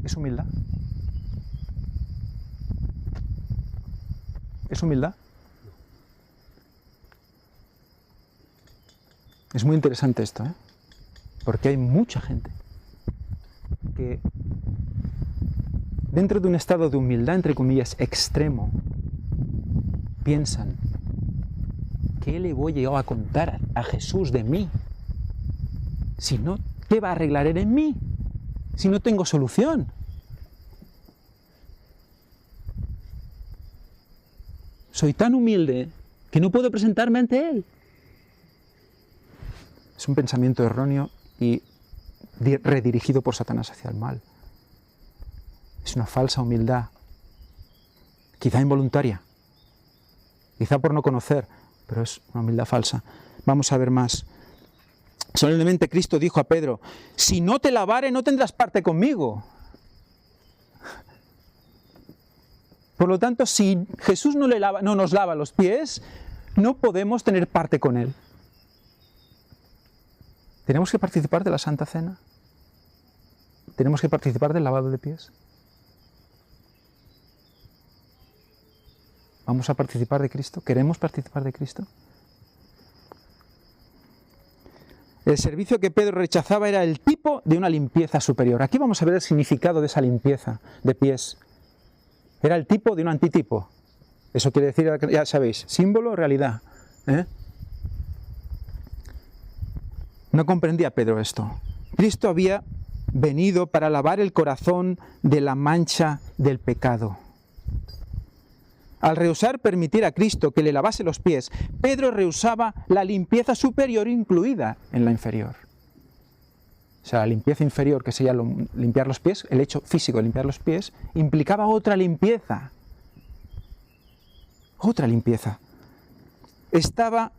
¿Es humildad? ¿Es humildad? Es muy interesante esto, porque hay mucha gente que dentro de un estado de humildad, entre comillas, extremo, piensan, ¿qué le voy yo a contar a Jesús de mí? Si no, ¿qué va a arreglar él en mí? Si no tengo solución. soy tan humilde que no puedo presentarme ante Él. Es un pensamiento erróneo y redirigido por Satanás hacia el mal. Es una falsa humildad, quizá involuntaria, quizá por no conocer, pero es una humildad falsa. Vamos a ver más. Solemnemente Cristo dijo a Pedro, si no te lavare no tendrás parte conmigo. Por lo tanto, si Jesús no nos lava los pies, no podemos tener parte con Él. ¿Tenemos que participar de la Santa Cena? ¿Tenemos que participar del lavado de pies? ¿Vamos a participar de Cristo? ¿Queremos participar de Cristo? El servicio que Pedro rechazaba era el tipo de una limpieza superior. Aquí vamos a ver el significado de esa limpieza de pies. Era el tipo de un antitipo. Eso quiere decir, ya sabéis, símbolo, realidad. No comprendía Pedro esto. Cristo había venido para lavar el corazón de la mancha del pecado. Al rehusar permitir a Cristo que le lavase los pies, Pedro rehusaba la limpieza superior incluida en la inferior. O sea, la limpieza inferior, que sería limpiar los pies, el hecho físico de limpiar los pies, implicaba otra limpieza. Otra limpieza. Estaba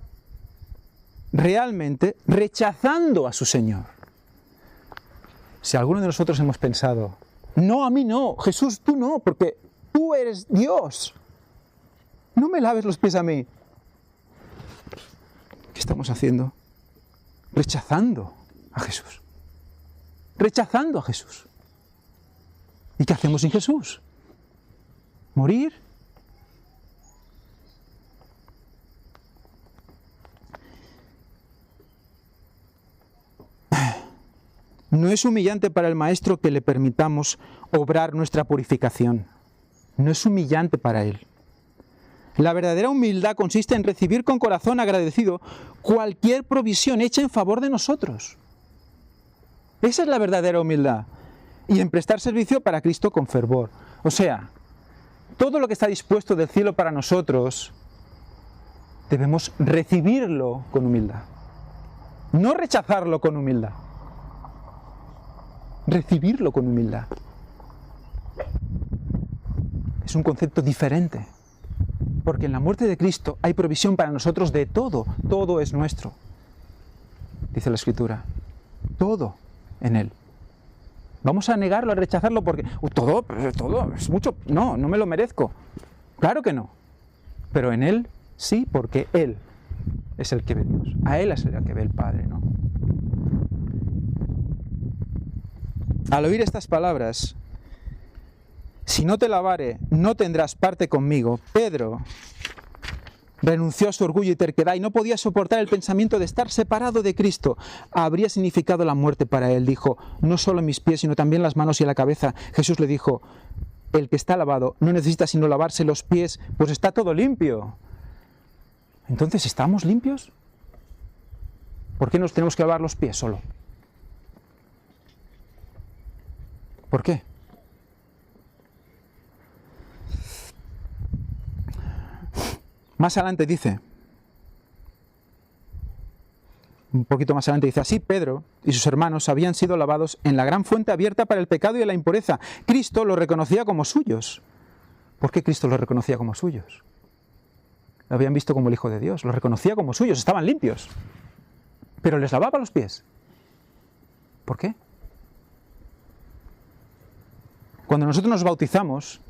realmente rechazando a su Señor. Si alguno de nosotros hemos pensado, no, a mí no, Jesús, tú no, porque tú eres Dios. No me laves los pies a mí. ¿Qué estamos haciendo? Rechazando a Jesús. Rechazando a Jesús. ¿Y qué hacemos sin Jesús? ¿Morir? No es humillante para el Maestro que le permitamos obrar nuestra purificación. No es humillante para Él. La verdadera humildad consiste en recibir con corazón agradecido cualquier provisión hecha en favor de nosotros. Esa es la verdadera humildad. Y en prestar servicio para Cristo con fervor. O sea, todo lo que está dispuesto del cielo para nosotros, debemos recibirlo con humildad. No rechazarlo con humildad. Recibirlo con humildad. Es un concepto diferente. Porque en la muerte de Cristo hay provisión para nosotros de todo. Todo es nuestro. Dice la Escritura. Todo en Él. ¿Vamos a negarlo, a rechazarlo porque todo es mucho? No, no me lo merezco. Claro que no. Pero en Él sí, porque Él es el que ve Dios. A Él es el que ve el Padre, ¿no? Al oír estas palabras, si no te lavare, no tendrás parte conmigo, Pedro renunció a su orgullo y terquedad y no podía soportar el pensamiento de estar separado de Cristo. Habría significado la muerte para él. Dijo, no solo mis pies, sino también las manos y la cabeza. Jesús le dijo, el que está lavado no necesita sino lavarse los pies, pues está todo limpio. Entonces, ¿estamos limpios? ¿Por qué nos tenemos que lavar los pies solo? ¿Por qué? Más adelante dice, un poquito más adelante dice, así Pedro y sus hermanos habían sido lavados en la gran fuente abierta para el pecado y la impureza. Cristo los reconocía como suyos. ¿Por qué Cristo los reconocía como suyos? Lo habían visto como el Hijo de Dios, los reconocía como suyos, estaban limpios. Pero les lavaba los pies. ¿Por qué? Cuando nosotros nos bautizamos,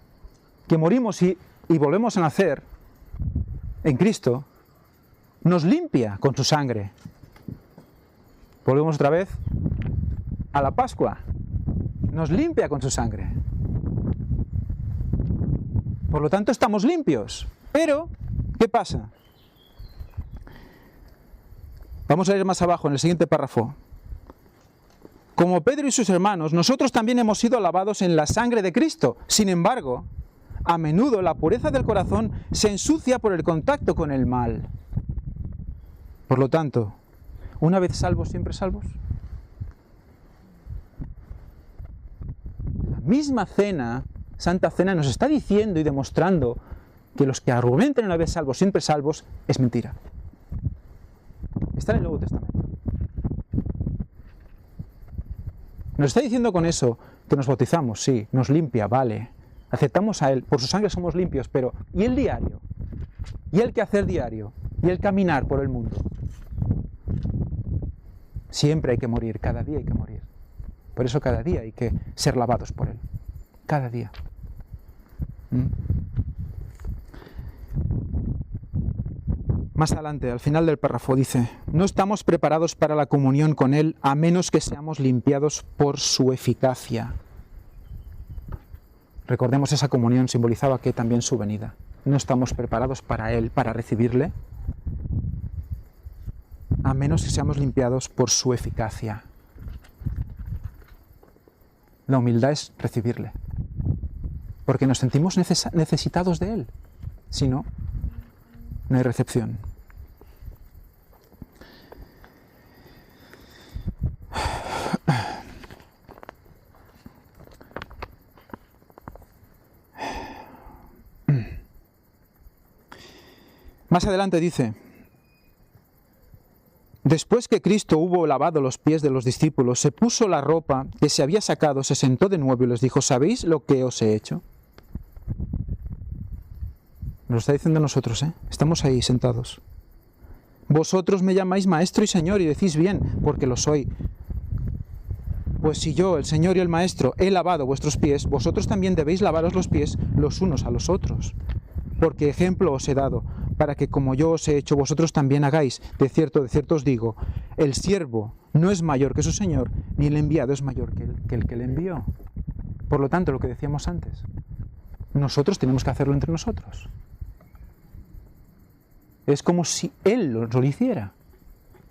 que morimos y volvemos a nacer en Cristo, nos limpia con su sangre. Volvemos otra vez a la Pascua. Nos limpia con su sangre. Por lo tanto, estamos limpios. Pero, ¿qué pasa? Vamos a leer más abajo, en el siguiente párrafo. Como Pedro y sus hermanos, nosotros también hemos sido lavados en la sangre de Cristo. Sin embargo, a menudo la pureza del corazón se ensucia por el contacto con el mal. Por lo tanto, una vez salvos, siempre salvos. La misma cena, Santa Cena, nos está diciendo y demostrando que los que argumentan una vez salvos, siempre salvos, es mentira. Está en el Nuevo Testamento. Nos está diciendo con eso que nos bautizamos, sí, nos limpia, vale. Aceptamos a Él, por su sangre somos limpios, pero ¿y el diario? ¿Y el quehacer diario? ¿Y el caminar por el mundo? Siempre hay que morir, cada día hay que morir. Por eso cada día hay que ser lavados por Él. Cada día. Más adelante, al final del párrafo, dice: no estamos preparados para la comunión con Él a menos que seamos limpiados por su eficacia. Recordemos, esa comunión simbolizaba que también su venida. No estamos preparados para Él, para recibirle, a menos que seamos limpiados por su eficacia. La humildad es recibirle, porque nos sentimos necesitados de Él. Si no, no hay recepción. Más adelante dice: después que Cristo hubo lavado los pies de los discípulos, se puso la ropa que se había sacado, se sentó de nuevo y les dijo: ¿sabéis lo que os he hecho? Nos lo está diciendo a nosotros, ¿eh? Estamos ahí sentados. Vosotros me llamáis Maestro y Señor y decís bien, porque lo soy. Pues si yo, el Señor y el Maestro, he lavado vuestros pies, vosotros también debéis lavaros los pies los unos a los otros. Porque ejemplo os he dado, para que como yo os he hecho, vosotros también hagáis. De cierto os digo, el siervo no es mayor que su Señor, ni el enviado es mayor que el que le envió. Por lo tanto, lo que decíamos antes, nosotros tenemos que hacerlo entre nosotros. Es como si Él lo hiciera.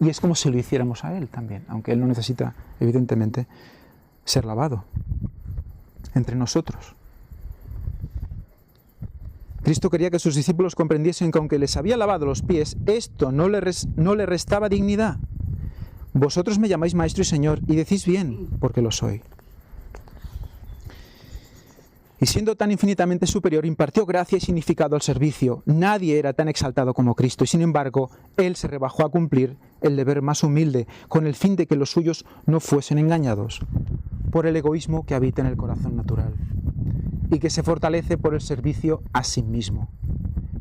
Y es como si lo hiciéramos a Él también, aunque Él no necesita, evidentemente, ser lavado. Entre nosotros. Cristo quería que sus discípulos comprendiesen que aunque les había lavado los pies, esto no le restaba dignidad. Vosotros me llamáis Maestro y Señor, y decís bien, porque lo soy. Y siendo tan infinitamente superior, impartió gracia y significado al servicio. Nadie era tan exaltado como Cristo, y sin embargo, Él se rebajó a cumplir el deber más humilde, con el fin de que los suyos no fuesen engañados por el egoísmo que habita en el corazón natural, y que se fortalece por el servicio a sí mismo.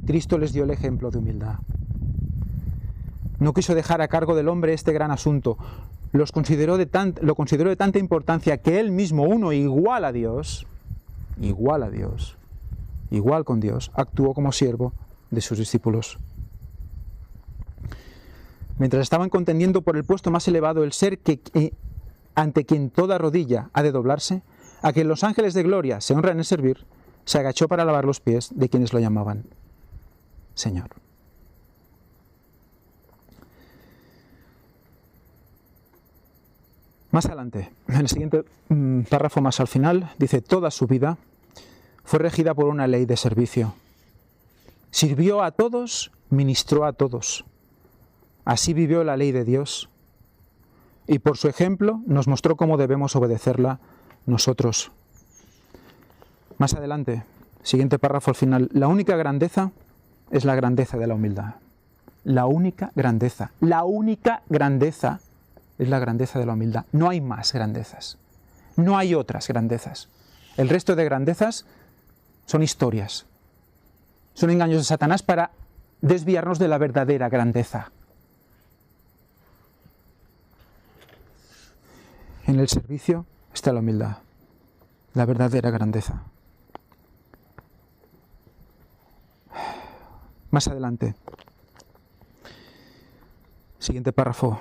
Cristo les dio el ejemplo de humildad. No quiso dejar a cargo del hombre este gran asunto. Lo consideró de tanta importancia que Él mismo, uno igual a Dios, igual con Dios, actuó como siervo de sus discípulos. Mientras estaban contendiendo por el puesto más elevado, el ser ante quien toda rodilla ha de doblarse, a quien los ángeles de gloria se honran en servir, se agachó para lavar los pies de quienes lo llamaban Señor. Más adelante, en el siguiente párrafo más al final, dice: toda su vida fue regida por una ley de servicio. Sirvió a todos, ministró a todos. Así vivió la ley de Dios. Y por su ejemplo nos mostró cómo debemos obedecerla nosotros. Más adelante, siguiente párrafo al final: la única grandeza es la grandeza de la humildad. La única grandeza es la grandeza de la humildad. No hay más grandezas. No hay otras grandezas. El resto de grandezas son historias. Son engaños de Satanás para desviarnos de la verdadera grandeza. En el servicio está la humildad, la verdadera grandeza. Más adelante, siguiente párrafo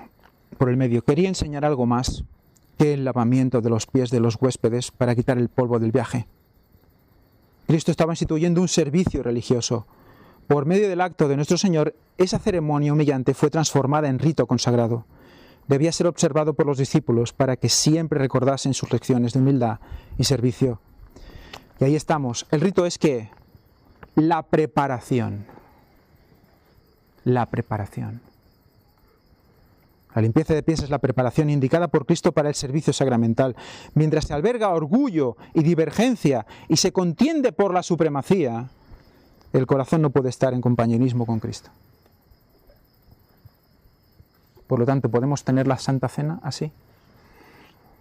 por el medio: quería enseñar algo más que el lavamiento de los pies de los huéspedes para quitar el polvo del viaje. Cristo estaba instituyendo un servicio religioso. Por medio del acto de nuestro Señor, esa ceremonia humillante fue transformada en rito consagrado. Debía ser observado por los discípulos para que siempre recordasen sus lecciones de humildad y servicio. Y ahí estamos. El rito es ¿qué? La preparación. La preparación. La limpieza de pies es la preparación indicada por Cristo para el servicio sacramental. Mientras se alberga orgullo y divergencia y se contiende por la supremacía, el corazón no puede estar en compañerismo con Cristo. Por lo tanto, ¿podemos tener la Santa Cena así?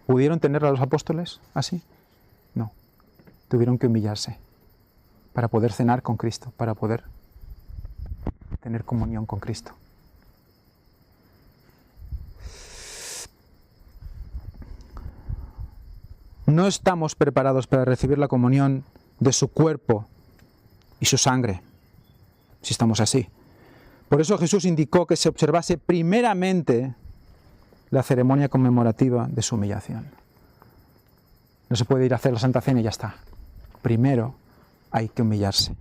¿Pudieron tenerla los apóstoles así? No. Tuvieron que humillarse para poder cenar con Cristo, para poder tener comunión con Cristo. No estamos preparados para recibir la comunión de su cuerpo y su sangre, si estamos así. Por eso Jesús indicó que se observase primeramente la ceremonia conmemorativa de su humillación. No se puede ir a hacer la Santa Cena y ya está. Primero hay que humillarse.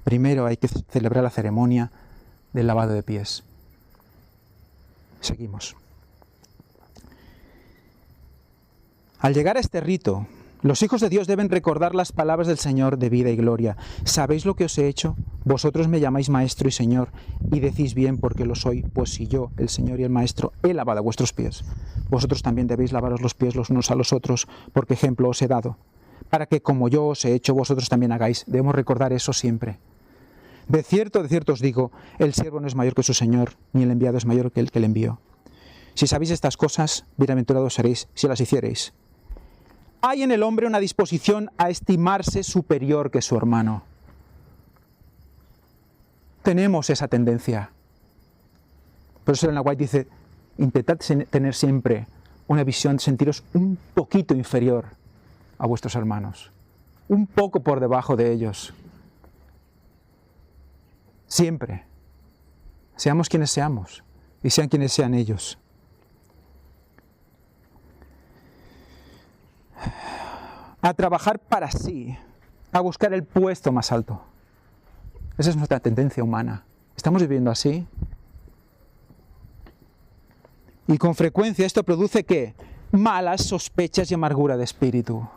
Primero hay que celebrar la ceremonia del lavado de pies. Seguimos. Al llegar a este rito, los hijos de Dios deben recordar las palabras del Señor de vida y gloria. ¿Sabéis lo que os he hecho? Vosotros me llamáis Maestro y Señor, y decís bien porque lo soy, pues si yo, el Señor y el Maestro, he lavado vuestros pies, vosotros también debéis lavaros los pies los unos a los otros, porque ejemplo os he dado, para que como yo os he hecho, vosotros también hagáis. Debemos recordar eso siempre. De cierto os digo, el siervo no es mayor que su Señor, ni el enviado es mayor que el que le envió. Si sabéis estas cosas, bienaventurados seréis si las hiciereis. Hay en el hombre una disposición a estimarse superior que su hermano. Tenemos esa tendencia. Por eso Ellen White dice, intentad tener siempre una visión, sentiros un poquito inferior a vuestros hermanos, un poco por debajo de ellos. Siempre. Seamos quienes seamos y sean quienes sean ellos. A trabajar para sí, a buscar el puesto más alto. Esa es nuestra tendencia humana. ¿Estamos viviendo así? Y con frecuencia esto produce ¿qué? Malas sospechas y amargura de espíritu.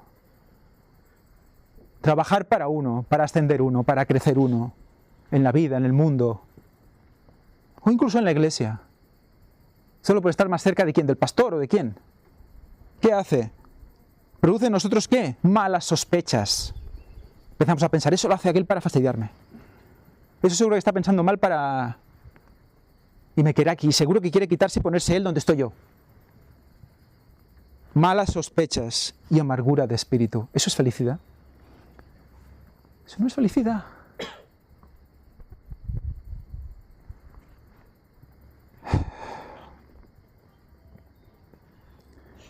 Trabajar para uno, para ascender uno, para crecer uno, en la vida, en el mundo, o incluso en la iglesia. Solo por estar más cerca de quién, del pastor o de quién. ¿Qué hace? ¿Produce en nosotros qué? Malas sospechas. Empezamos a pensar, eso lo hace aquel para fastidiarme. Eso seguro que está pensando mal para... Y me quiere aquí, seguro que quiere quitarse y ponerse él donde estoy yo. Malas sospechas y amargura de espíritu. ¿Eso es felicidad? Eso no es felicidad.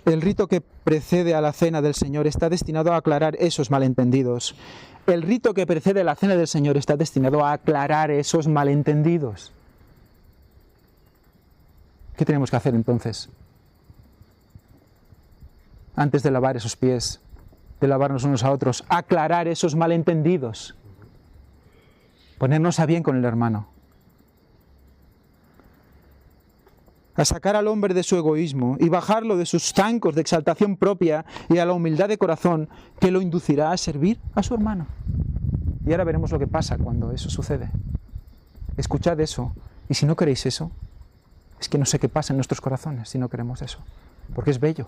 El rito que precede a la cena del Señor está destinado a aclarar esos malentendidos. El rito que precede a la cena del Señor está destinado a aclarar esos malentendidos. ¿Qué tenemos que hacer entonces? Antes de lavar esos pies, de lavarnos unos a otros, aclarar esos malentendidos. Ponernos a bien con el hermano. A sacar al hombre de su egoísmo y bajarlo de sus zancos de exaltación propia y a la humildad de corazón que lo inducirá a servir a su hermano. Y ahora veremos lo que pasa cuando eso sucede. Escuchad eso, y si no queréis eso, es que no sé qué pasa en nuestros corazones si no queremos eso, porque es bello.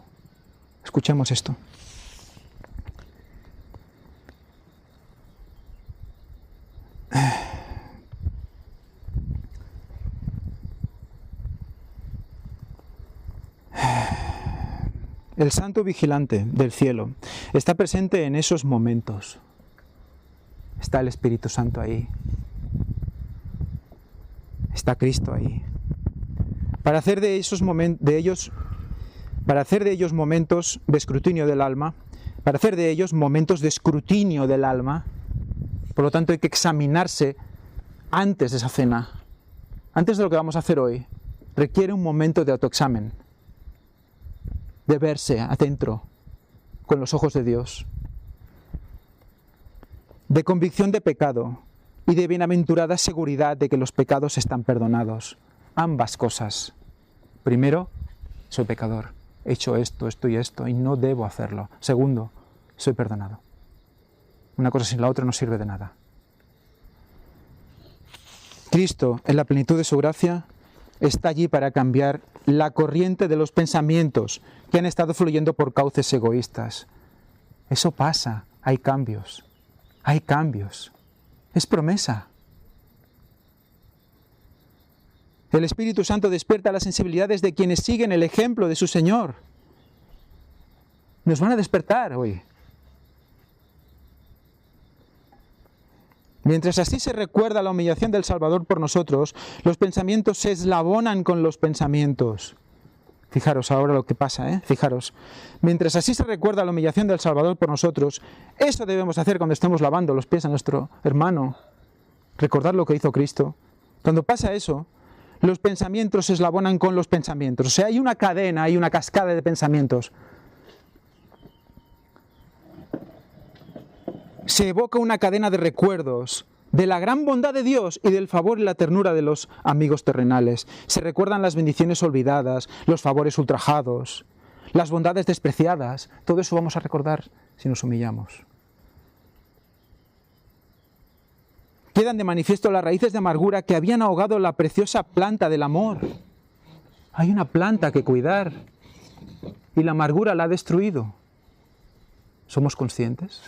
Escuchemos esto. El santo vigilante del cielo está presente en esos momentos. Está el Espíritu Santo ahí. Está Cristo ahí. Para hacer de ellos momentos de escrutinio del alma, para hacer de ellos momentos de escrutinio del alma, por lo tanto hay que examinarse antes de esa cena, antes de lo que vamos a hacer hoy, requiere un momento de autoexamen, de verse adentro con los ojos de Dios, de convicción de pecado y de bienaventurada seguridad de que los pecados están perdonados. Ambas cosas. Primero, soy pecador, he hecho esto, esto y esto y no debo hacerlo. Segundo, soy perdonado. Una cosa sin la otra no sirve de nada. Cristo, en la plenitud de su gracia, está allí para cambiar la corriente de los pensamientos que han estado fluyendo por cauces egoístas. Eso pasa, hay cambios, hay cambios. Es promesa. El Espíritu Santo despierta las sensibilidades de quienes siguen el ejemplo de su Señor. Nos van a despertar hoy. Mientras así se recuerda la humillación del Salvador por nosotros, los pensamientos se eslabonan con los pensamientos. Fijaros ahora lo que pasa, Fijaros. Mientras así se recuerda la humillación del Salvador por nosotros, eso debemos hacer cuando estemos lavando los pies a nuestro hermano. Recordar lo que hizo Cristo. Cuando pasa eso, los pensamientos se eslabonan con los pensamientos. O sea, hay una cadena, hay una cascada de pensamientos. Se evoca una cadena de recuerdos de la gran bondad de Dios y del favor y la ternura de los amigos terrenales. Se recuerdan las bendiciones olvidadas, los favores ultrajados, las bondades despreciadas. Todo eso vamos a recordar si nos humillamos. Quedan de manifiesto las raíces de amargura que habían ahogado la preciosa planta del amor. Hay una planta que cuidar y la amargura la ha destruido. ¿Somos conscientes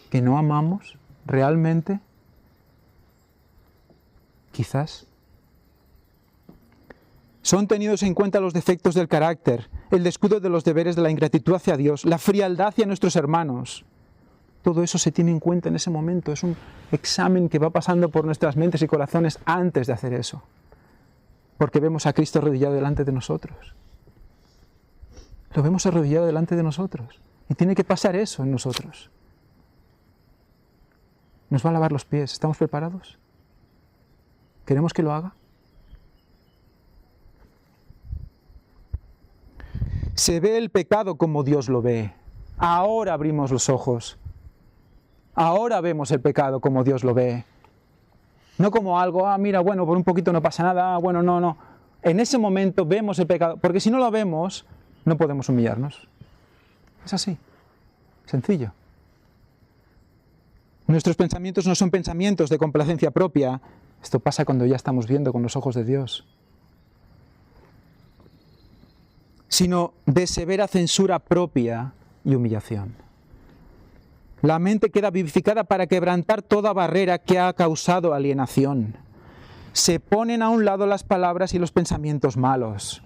que no amamos realmente? Quizás. Son tenidos en cuenta los defectos del carácter, el descuido de los deberes de la ingratitud hacia Dios, la frialdad hacia nuestros hermanos. Todo eso se tiene en cuenta en ese momento. Es un examen que va pasando por nuestras mentes y corazones antes de hacer eso. Porque vemos a Cristo arrodillado delante de nosotros. Lo vemos arrodillado delante de nosotros. Y tiene que pasar eso en nosotros. Nos va a lavar los pies. ¿Estamos preparados? ¿Queremos que lo haga? Se ve el pecado como Dios lo ve. Ahora abrimos los ojos. Ahora vemos el pecado como Dios lo ve. No como algo, mira, bueno, por un poquito no pasa nada, bueno, no. En ese momento vemos el pecado, porque si no lo vemos, no podemos humillarnos. Es así. Sencillo. Nuestros pensamientos no son pensamientos de complacencia propia. Esto pasa cuando ya estamos viendo con los ojos de Dios. Sino de severa censura propia y humillación. La mente queda vivificada para quebrantar toda barrera que ha causado alienación. Se ponen a un lado las palabras y los pensamientos malos.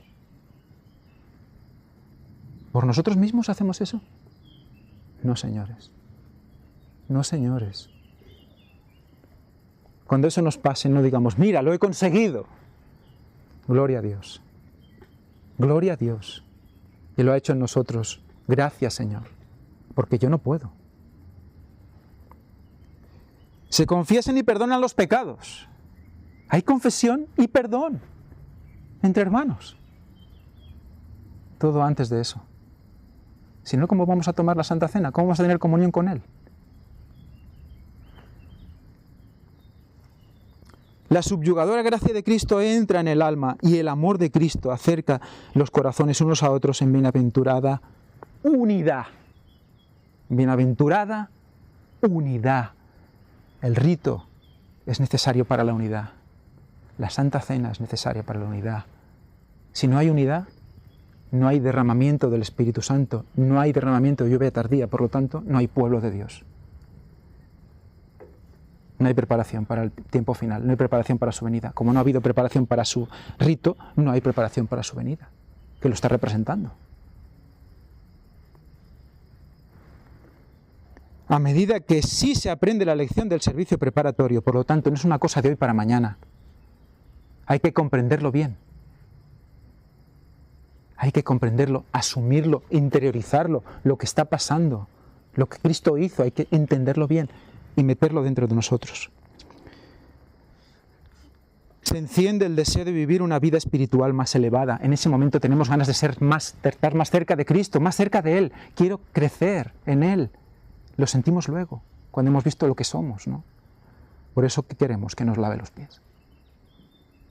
¿Por nosotros mismos hacemos eso? No, señores. No, señores. Cuando eso nos pase, no digamos, mira, lo he conseguido. Gloria a Dios. Gloria a Dios. Y lo ha hecho en nosotros. Gracias, Señor. Porque yo no puedo. Se confiesan y perdonan los pecados. Hay confesión y perdón entre hermanos. Todo antes de eso. Si no, ¿cómo vamos a tomar la Santa Cena? ¿Cómo vamos a tener comunión con Él? La subyugadora gracia de Cristo entra en el alma y el amor de Cristo acerca los corazones unos a otros en bienaventurada unidad. Bienaventurada unidad. El rito es necesario para la unidad. La Santa Cena es necesaria para la unidad. Si no hay unidad, no hay derramamiento del Espíritu Santo, no hay derramamiento de lluvia tardía, por lo tanto, no hay pueblo de Dios. No hay preparación para el tiempo final, no hay preparación para su venida. Como no ha habido preparación para su rito, no hay preparación para su venida, que lo está representando. A medida que sí se aprende la lección del servicio preparatorio, por lo tanto, no es una cosa de hoy para mañana. Hay que comprenderlo bien. Hay que comprenderlo, asumirlo, interiorizarlo, lo que está pasando, lo que Cristo hizo, hay que entenderlo bien y meterlo dentro de nosotros. Se enciende el deseo de vivir una vida espiritual más elevada. En ese momento tenemos ganas de estar más cerca de Cristo, más cerca de Él. Quiero crecer en Él. Lo sentimos luego, cuando hemos visto lo que somos, ¿no? Por eso, ¿qué queremos? Que nos lave los pies.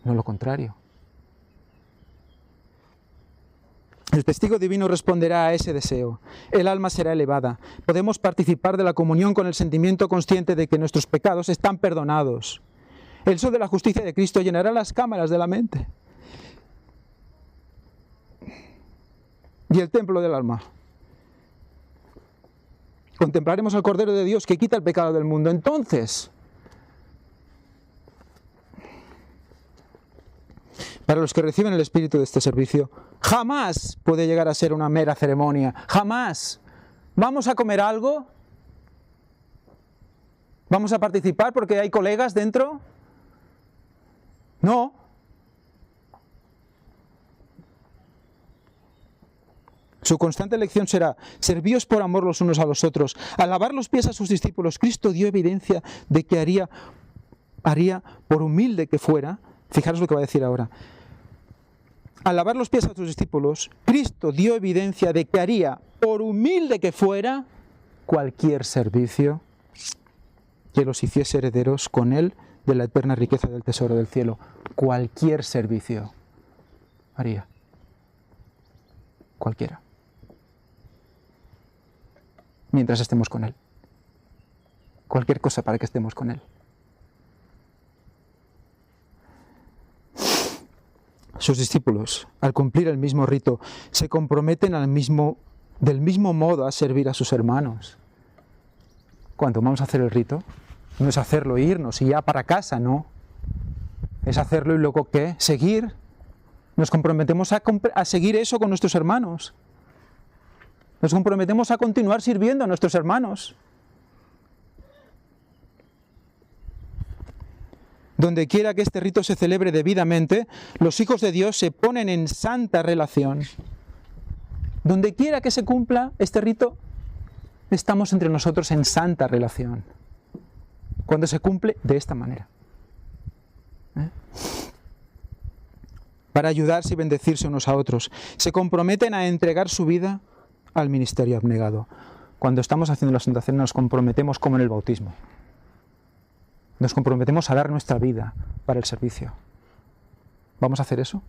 No lo contrario. El testigo divino responderá a ese deseo. El alma será elevada. Podemos participar de la comunión con el sentimiento consciente de que nuestros pecados están perdonados. El sol de la justicia de Cristo llenará las cámaras de la mente. Y el templo del alma. Contemplaremos al Cordero de Dios que quita el pecado del mundo. Entonces, Para los que reciben el espíritu de este servicio, jamás puede llegar a ser una mera ceremonia. Jamás. ¿Vamos a comer algo? ¿Vamos a participar porque hay colegas dentro? No. Su constante elección será: servíos por amor los unos a los otros. Al lavar los pies a sus discípulos, Cristo dio evidencia de que haría, por humilde que fuera, fijaros lo que va a decir ahora. Al lavar los pies a sus discípulos, Cristo dio evidencia de que haría, por humilde que fuera, cualquier servicio que los hiciese herederos con él de la eterna riqueza del tesoro del cielo. Cualquier servicio haría. Cualquiera. Mientras estemos con él. Cualquier cosa para que estemos con él. Sus discípulos, al cumplir el mismo rito, se comprometen del mismo modo a servir a sus hermanos. Cuando vamos a hacer el rito, no es hacerlo e irnos y ya para casa, no. Es hacerlo y luego ¿qué? Seguir. Nos comprometemos a seguir eso con nuestros hermanos. Nos comprometemos a continuar sirviendo a nuestros hermanos. Donde quiera que este rito se celebre debidamente, los hijos de Dios se ponen en santa relación. Donde quiera que se cumpla este rito, estamos entre nosotros en santa relación. Cuando se cumple de esta manera. Para ayudarse y bendecirse unos a otros. Se comprometen a entregar su vida al ministerio abnegado. Cuando estamos haciendo la Santa Cena nos comprometemos como en el bautismo. Nos comprometemos a dar nuestra vida para el servicio. ¿Vamos a hacer eso?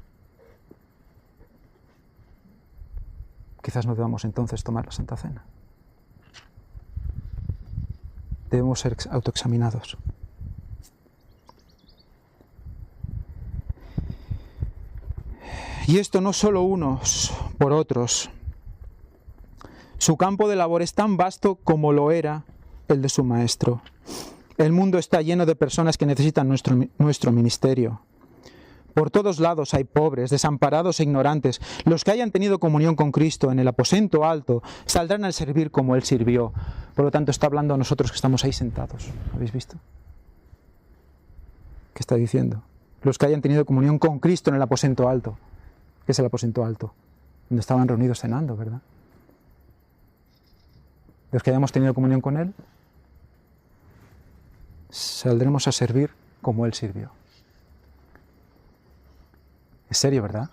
Quizás no debamos entonces tomar la Santa Cena. Debemos ser autoexaminados. Y esto no solo unos por otros. Su campo de labor es tan vasto como lo era el de su maestro. El mundo está lleno de personas que necesitan nuestro ministerio. Por todos lados hay pobres, desamparados e ignorantes. Los que hayan tenido comunión con Cristo en el aposento alto saldrán a servir como Él sirvió. Por lo tanto, está hablando a nosotros que estamos ahí sentados. ¿Habéis visto? ¿Qué está diciendo? Los que hayan tenido comunión con Cristo en el aposento alto. ¿Qué es el aposento alto? Donde estaban reunidos cenando, ¿verdad? Los que hayamos tenido comunión con Él, saldremos a servir como Él sirvió. Es serio, ¿verdad?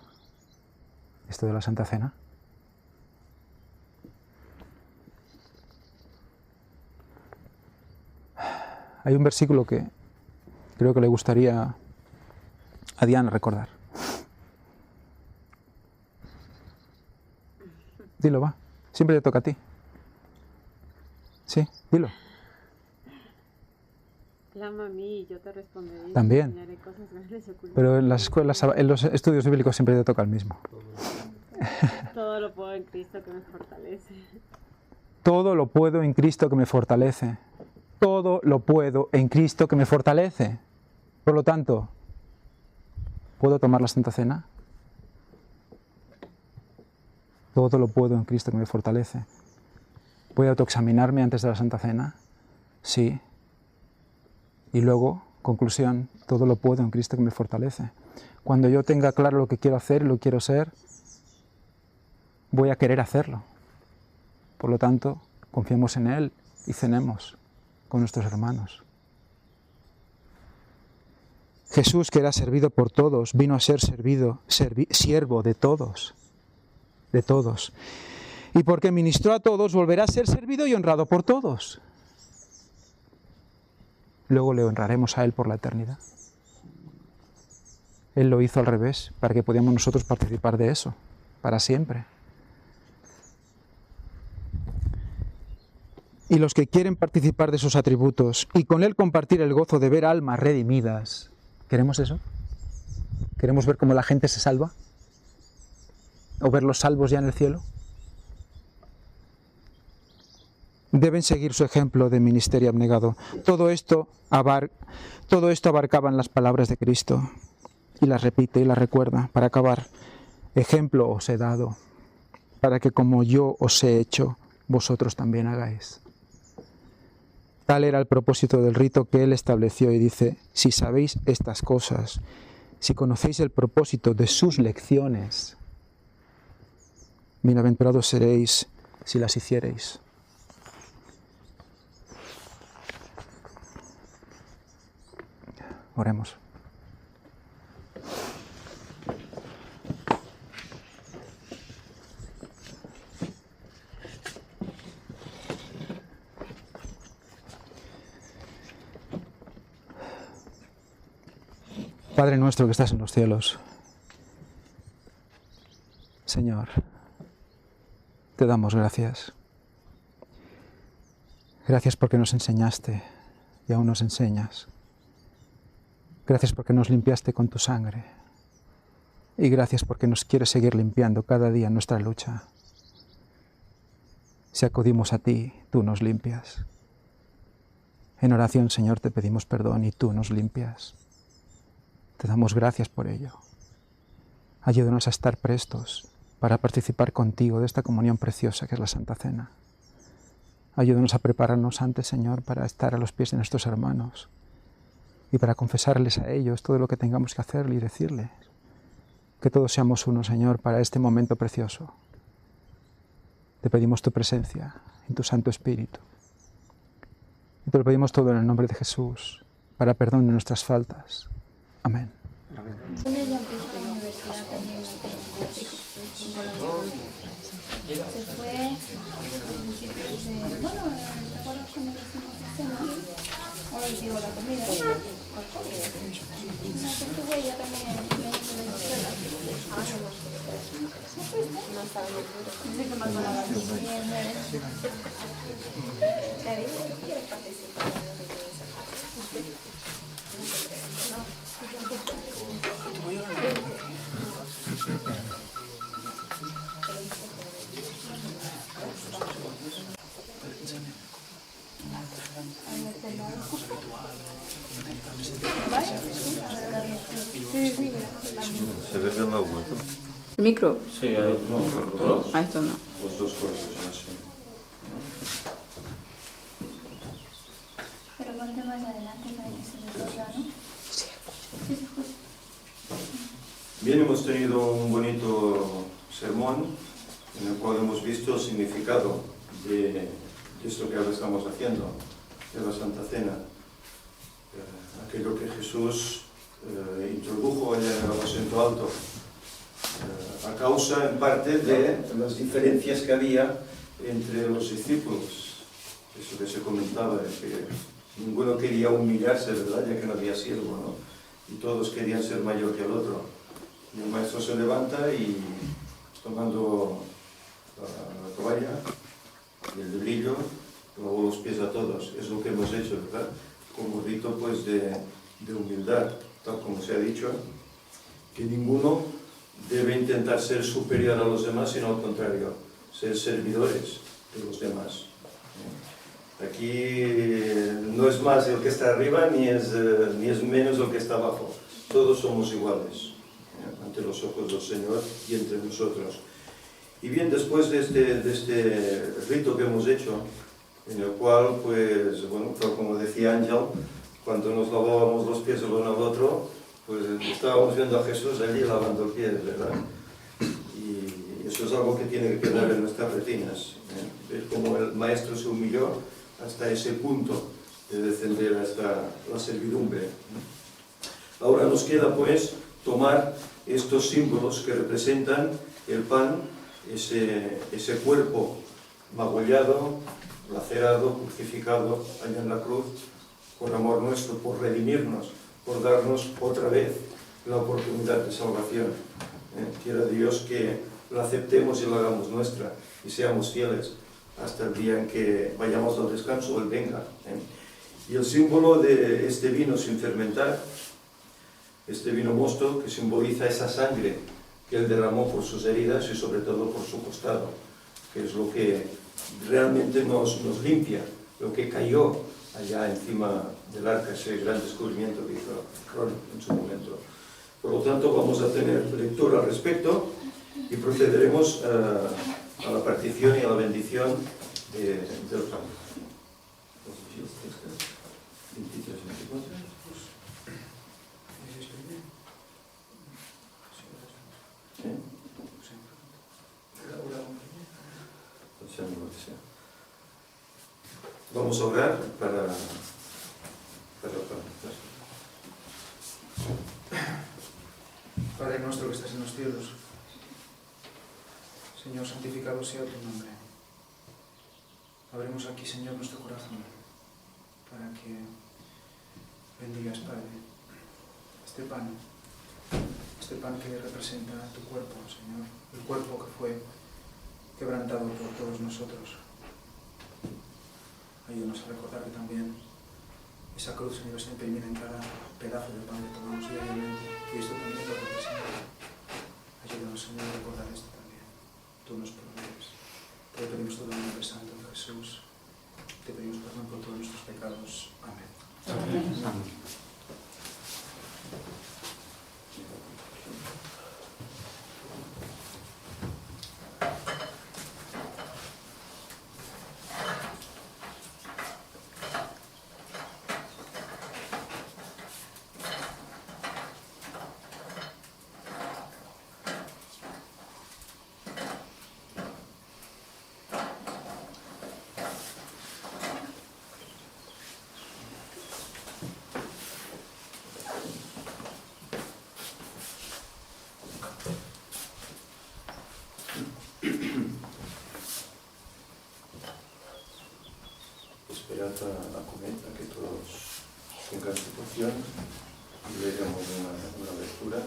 Esto de la Santa Cena. Hay un versículo que creo que le gustaría a Diana recordar. Dilo, va. Siempre te toca a ti. Sí, dilo. Clama a mí y yo te responderé. También. Te enseñaré cosas grandes y ocultas. Pero en las escuelas, en los estudios bíblicos siempre te toca el mismo. Todo lo puedo en Cristo que me fortalece. Todo lo puedo en Cristo que me fortalece. Todo lo puedo en Cristo que me fortalece. Por lo tanto, ¿puedo tomar la Santa Cena? Todo lo puedo en Cristo que me fortalece. ¿Voy a autoexaminarme antes de la Santa Cena? Sí. Y luego, conclusión, todo lo puedo en Cristo que me fortalece. Cuando yo tenga claro lo que quiero hacer y lo que quiero ser, voy a querer hacerlo. Por lo tanto, confiemos en Él y cenemos con nuestros hermanos. Jesús, que era servido por todos, vino a ser siervo de todos. De todos. Y porque ministró a todos, volverá a ser servido y honrado por todos. Luego le honraremos a Él por la eternidad. Él lo hizo al revés, para que podamos nosotros participar de eso, para siempre. Y los que quieren participar de esos atributos y con Él compartir el gozo de ver almas redimidas, ¿queremos eso? ¿Queremos ver cómo la gente se salva? ¿O ver los salvos ya en el cielo? Deben seguir su ejemplo de ministerio abnegado. Todo esto abarcaban las palabras de Cristo. y las repite y las recuerda para acabar. Ejemplo os he dado, para que como yo os he hecho, vosotros también hagáis. Tal era el propósito del rito que él estableció y dice, si sabéis estas cosas, si conocéis el propósito de sus lecciones, bienaventurados seréis si las hiciereis. Oremos. Padre nuestro que estás en los cielos, Señor, te damos gracias. Gracias porque nos enseñaste y aún nos enseñas. Gracias porque nos limpiaste con tu sangre. Y gracias porque nos quieres seguir limpiando cada día en nuestra lucha. Si acudimos a ti, tú nos limpias. En oración, Señor, te pedimos perdón y tú nos limpias. Te damos gracias por ello. Ayúdanos a estar prestos para participar contigo de esta comunión preciosa que es la Santa Cena. Ayúdanos a prepararnos antes, Señor, para estar a los pies de nuestros hermanos y para confesarles a ellos todo lo que tengamos que hacerle y decirles. Que todos seamos uno, Señor, para este momento precioso. Te pedimos tu presencia en tu Santo Espíritu. Y te lo pedimos todo en el nombre de Jesús, para perdón de nuestras faltas. Amén. Ella empezó la universidad también en Colombia. Se fue, bueno, ¿te acuerdas cuando hicimos la cena? Hoy digo la comida. No, se fue ella también en Venezuela. ¿No fuiste? No estaba en el que más para la ¿Quieres participar? ¿Se ve bien la vuelta? ¿El micro? Sí, ahí no. Ah, esto no. Los dos cuerpos, así. Pero ponte más adelante para que se me oiga, ¿no? Sí, se escucha. Bien, hemos tenido un bonito sermón en el cual hemos visto el significado de esto que ahora estamos haciendo, de la Santa Cena. Aquello que Jesús introdujo en el aposento alto, a causa en parte de las diferencias que había entre los discípulos. Eso que se comentaba, de que ninguno quería humillarse, ¿verdad? Ya que no había siervo, ¿no? Y todos querían ser mayor que el otro. Y el maestro se levanta y, tomando la toalla y el lebrillo, lavó los pies a todos. Es lo que hemos hecho, ¿verdad? Como rito, pues, de humildad, tal como se ha dicho, que ninguno debe intentar ser superior a los demás, sino al contrario, ser servidores de los demás. Aquí no es más el que está arriba, ni es menos el que está abajo. Todos somos iguales ante los ojos del Señor y entre nosotros. Y bien, después de este rito que hemos hecho, en el cual, pues, bueno, como decía Ángel, cuando nos lavábamos los pies el uno al otro, pues estábamos viendo a Jesús allí lavando el pie, ¿verdad? Y eso es algo que tiene que quedar en nuestras retinas. Ver cómo el Maestro se humilló hasta ese punto de descender hasta la servidumbre. Ahora nos queda, pues, tomar estos símbolos que representan el pan, ese cuerpo magullado, lacerado, crucificado allá en la cruz, por amor nuestro, por redimirnos, por darnos otra vez la oportunidad de salvación. Quiera Dios que la aceptemos y la hagamos nuestra y seamos fieles hasta el día en que vayamos al descanso o Él venga. Y el símbolo de este vino sin fermentar, este vino mosto, que simboliza esa sangre que Él derramó por sus heridas y sobre todo por su costado, que es lo que realmente nos limpia, lo que cayó allá encima del arca, ese gran descubrimiento que hizo Ron en su momento. Por lo tanto, vamos a tener lectura al respecto y procederemos a la partición y a la bendición del pan. 23, 24. Vamos a orar para el pan. Padre nuestro que estás en los cielos, Señor, santificado sea tu nombre. Abrimos aquí, Señor, nuestro corazón para que bendigas, Padre, este pan que representa tu cuerpo, Señor, el cuerpo que fue quebrantado por todos nosotros. Ayúdanos a recordar que también esa cruz, Señor, está imprimida en cada pedazo de pan que tomamos diariamente, y esto también lo representa. Ayúdanos, Señor, a recordar esto también. Tú nos provees. Te pedimos todo el nombre santo de Jesús. Te pedimos perdón por todos nuestros pecados. Amén. Amén. Esperad a comer, a que todos tengan situación y leeremos una lectura.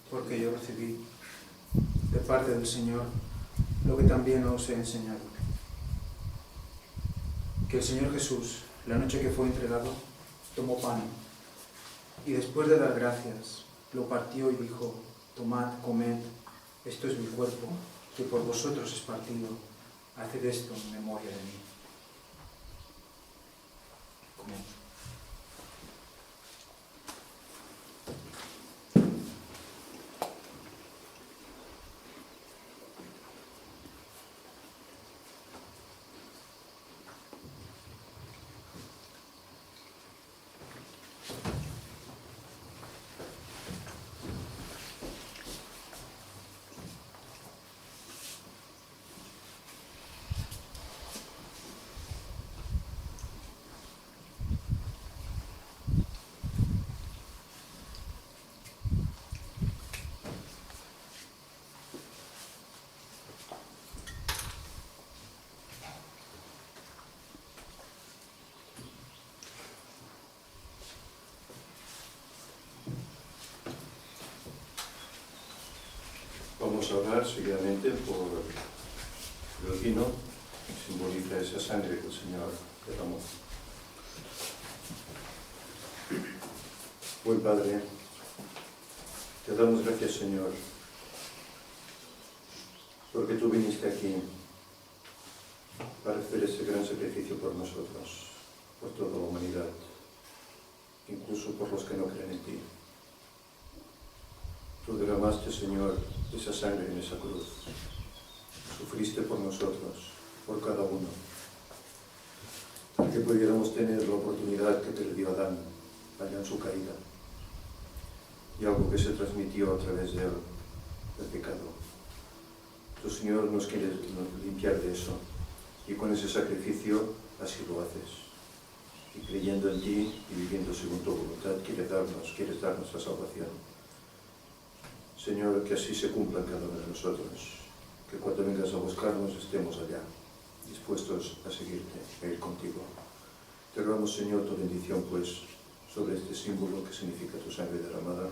Porque yo recibí de parte del Señor lo que también os he enseñado. Que el Señor Jesús, la noche que fue entregado, tomó pan y después de dar gracias, lo partió y dijo: tomad, comed, esto es mi cuerpo, que por vosotros es partido, haced esto en memoria de mí. Comed. Vamos a orar seguidamente por el vino, que simboliza esa sangre que el Señor derramó. Buen Padre, te damos gracias, Señor, porque tú viniste aquí para hacer ese gran sacrificio por nosotros, por toda la humanidad, incluso por los que no creen en ti. Tú derramaste, Señor, esa sangre en esa cruz. Sufriste por nosotros, por cada uno, para que pudiéramos tener la oportunidad que perdió Adán allá en su caída, y algo que se transmitió a través de él, el pecado. Tú, Señor, nos quieres limpiar de eso, y con ese sacrificio así lo haces. Y creyendo en ti y viviendo según tu voluntad, quieres darnos la salvación. Señor, que así se cumpla en cada uno de nosotros, que cuando vengas a buscarnos estemos allá, dispuestos a seguirte, a ir contigo. Te rogamos, Señor, tu bendición, pues, sobre este símbolo que significa tu sangre derramada,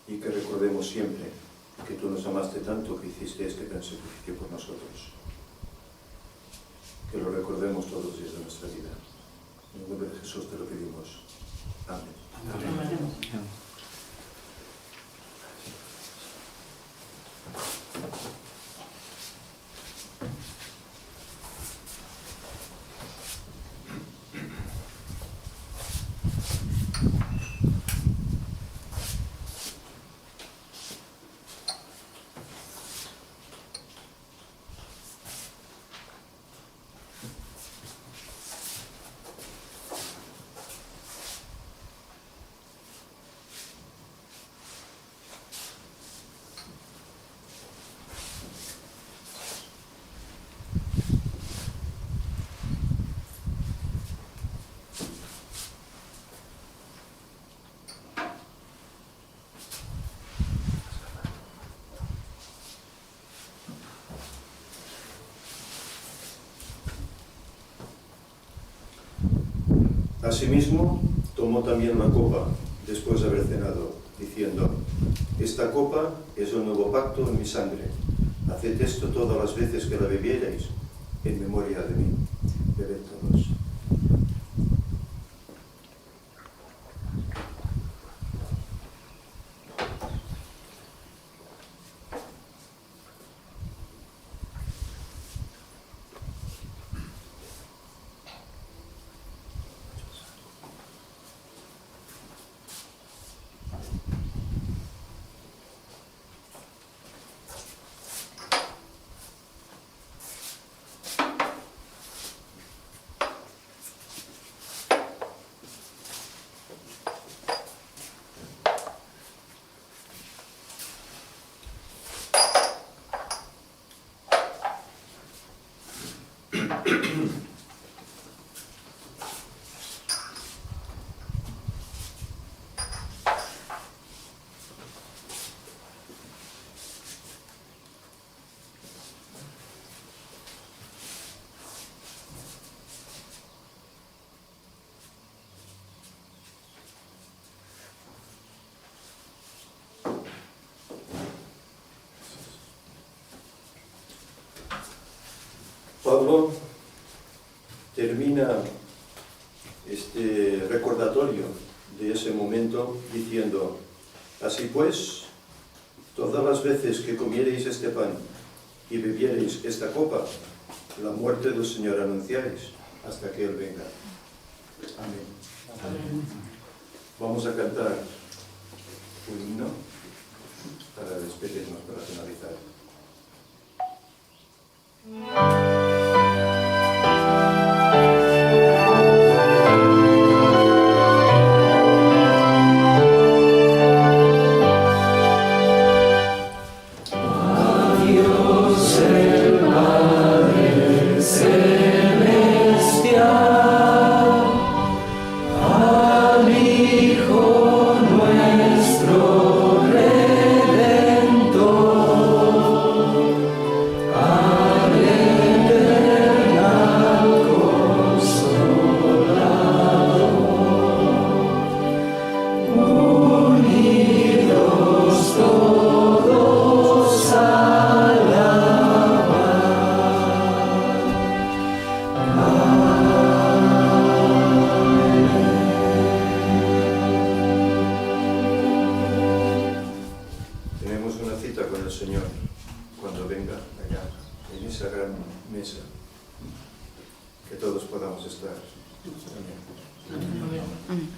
y que recordemos siempre que tú nos amaste tanto que hiciste este gran sacrificio por nosotros. Que lo recordemos todos los días de nuestra vida. En el nombre de Jesús te lo pedimos. Amén. Amén. Asimismo, tomó también la copa después de haber cenado, diciendo: esta copa es un nuevo pacto en mi sangre. Haced esto todas las veces que la bebierais, en memoria de mí. Bebed todos. Pablo termina este recordatorio de ese momento diciendo: así pues, todas las veces que comiereis este pan y bebiereis esta copa, la muerte del Señor anunciáis hasta que Él venga. Amén. Amén. Vamos a cantar un himno para despedirnos, para finalizar. Que todos podamos estar. Amén. Amén.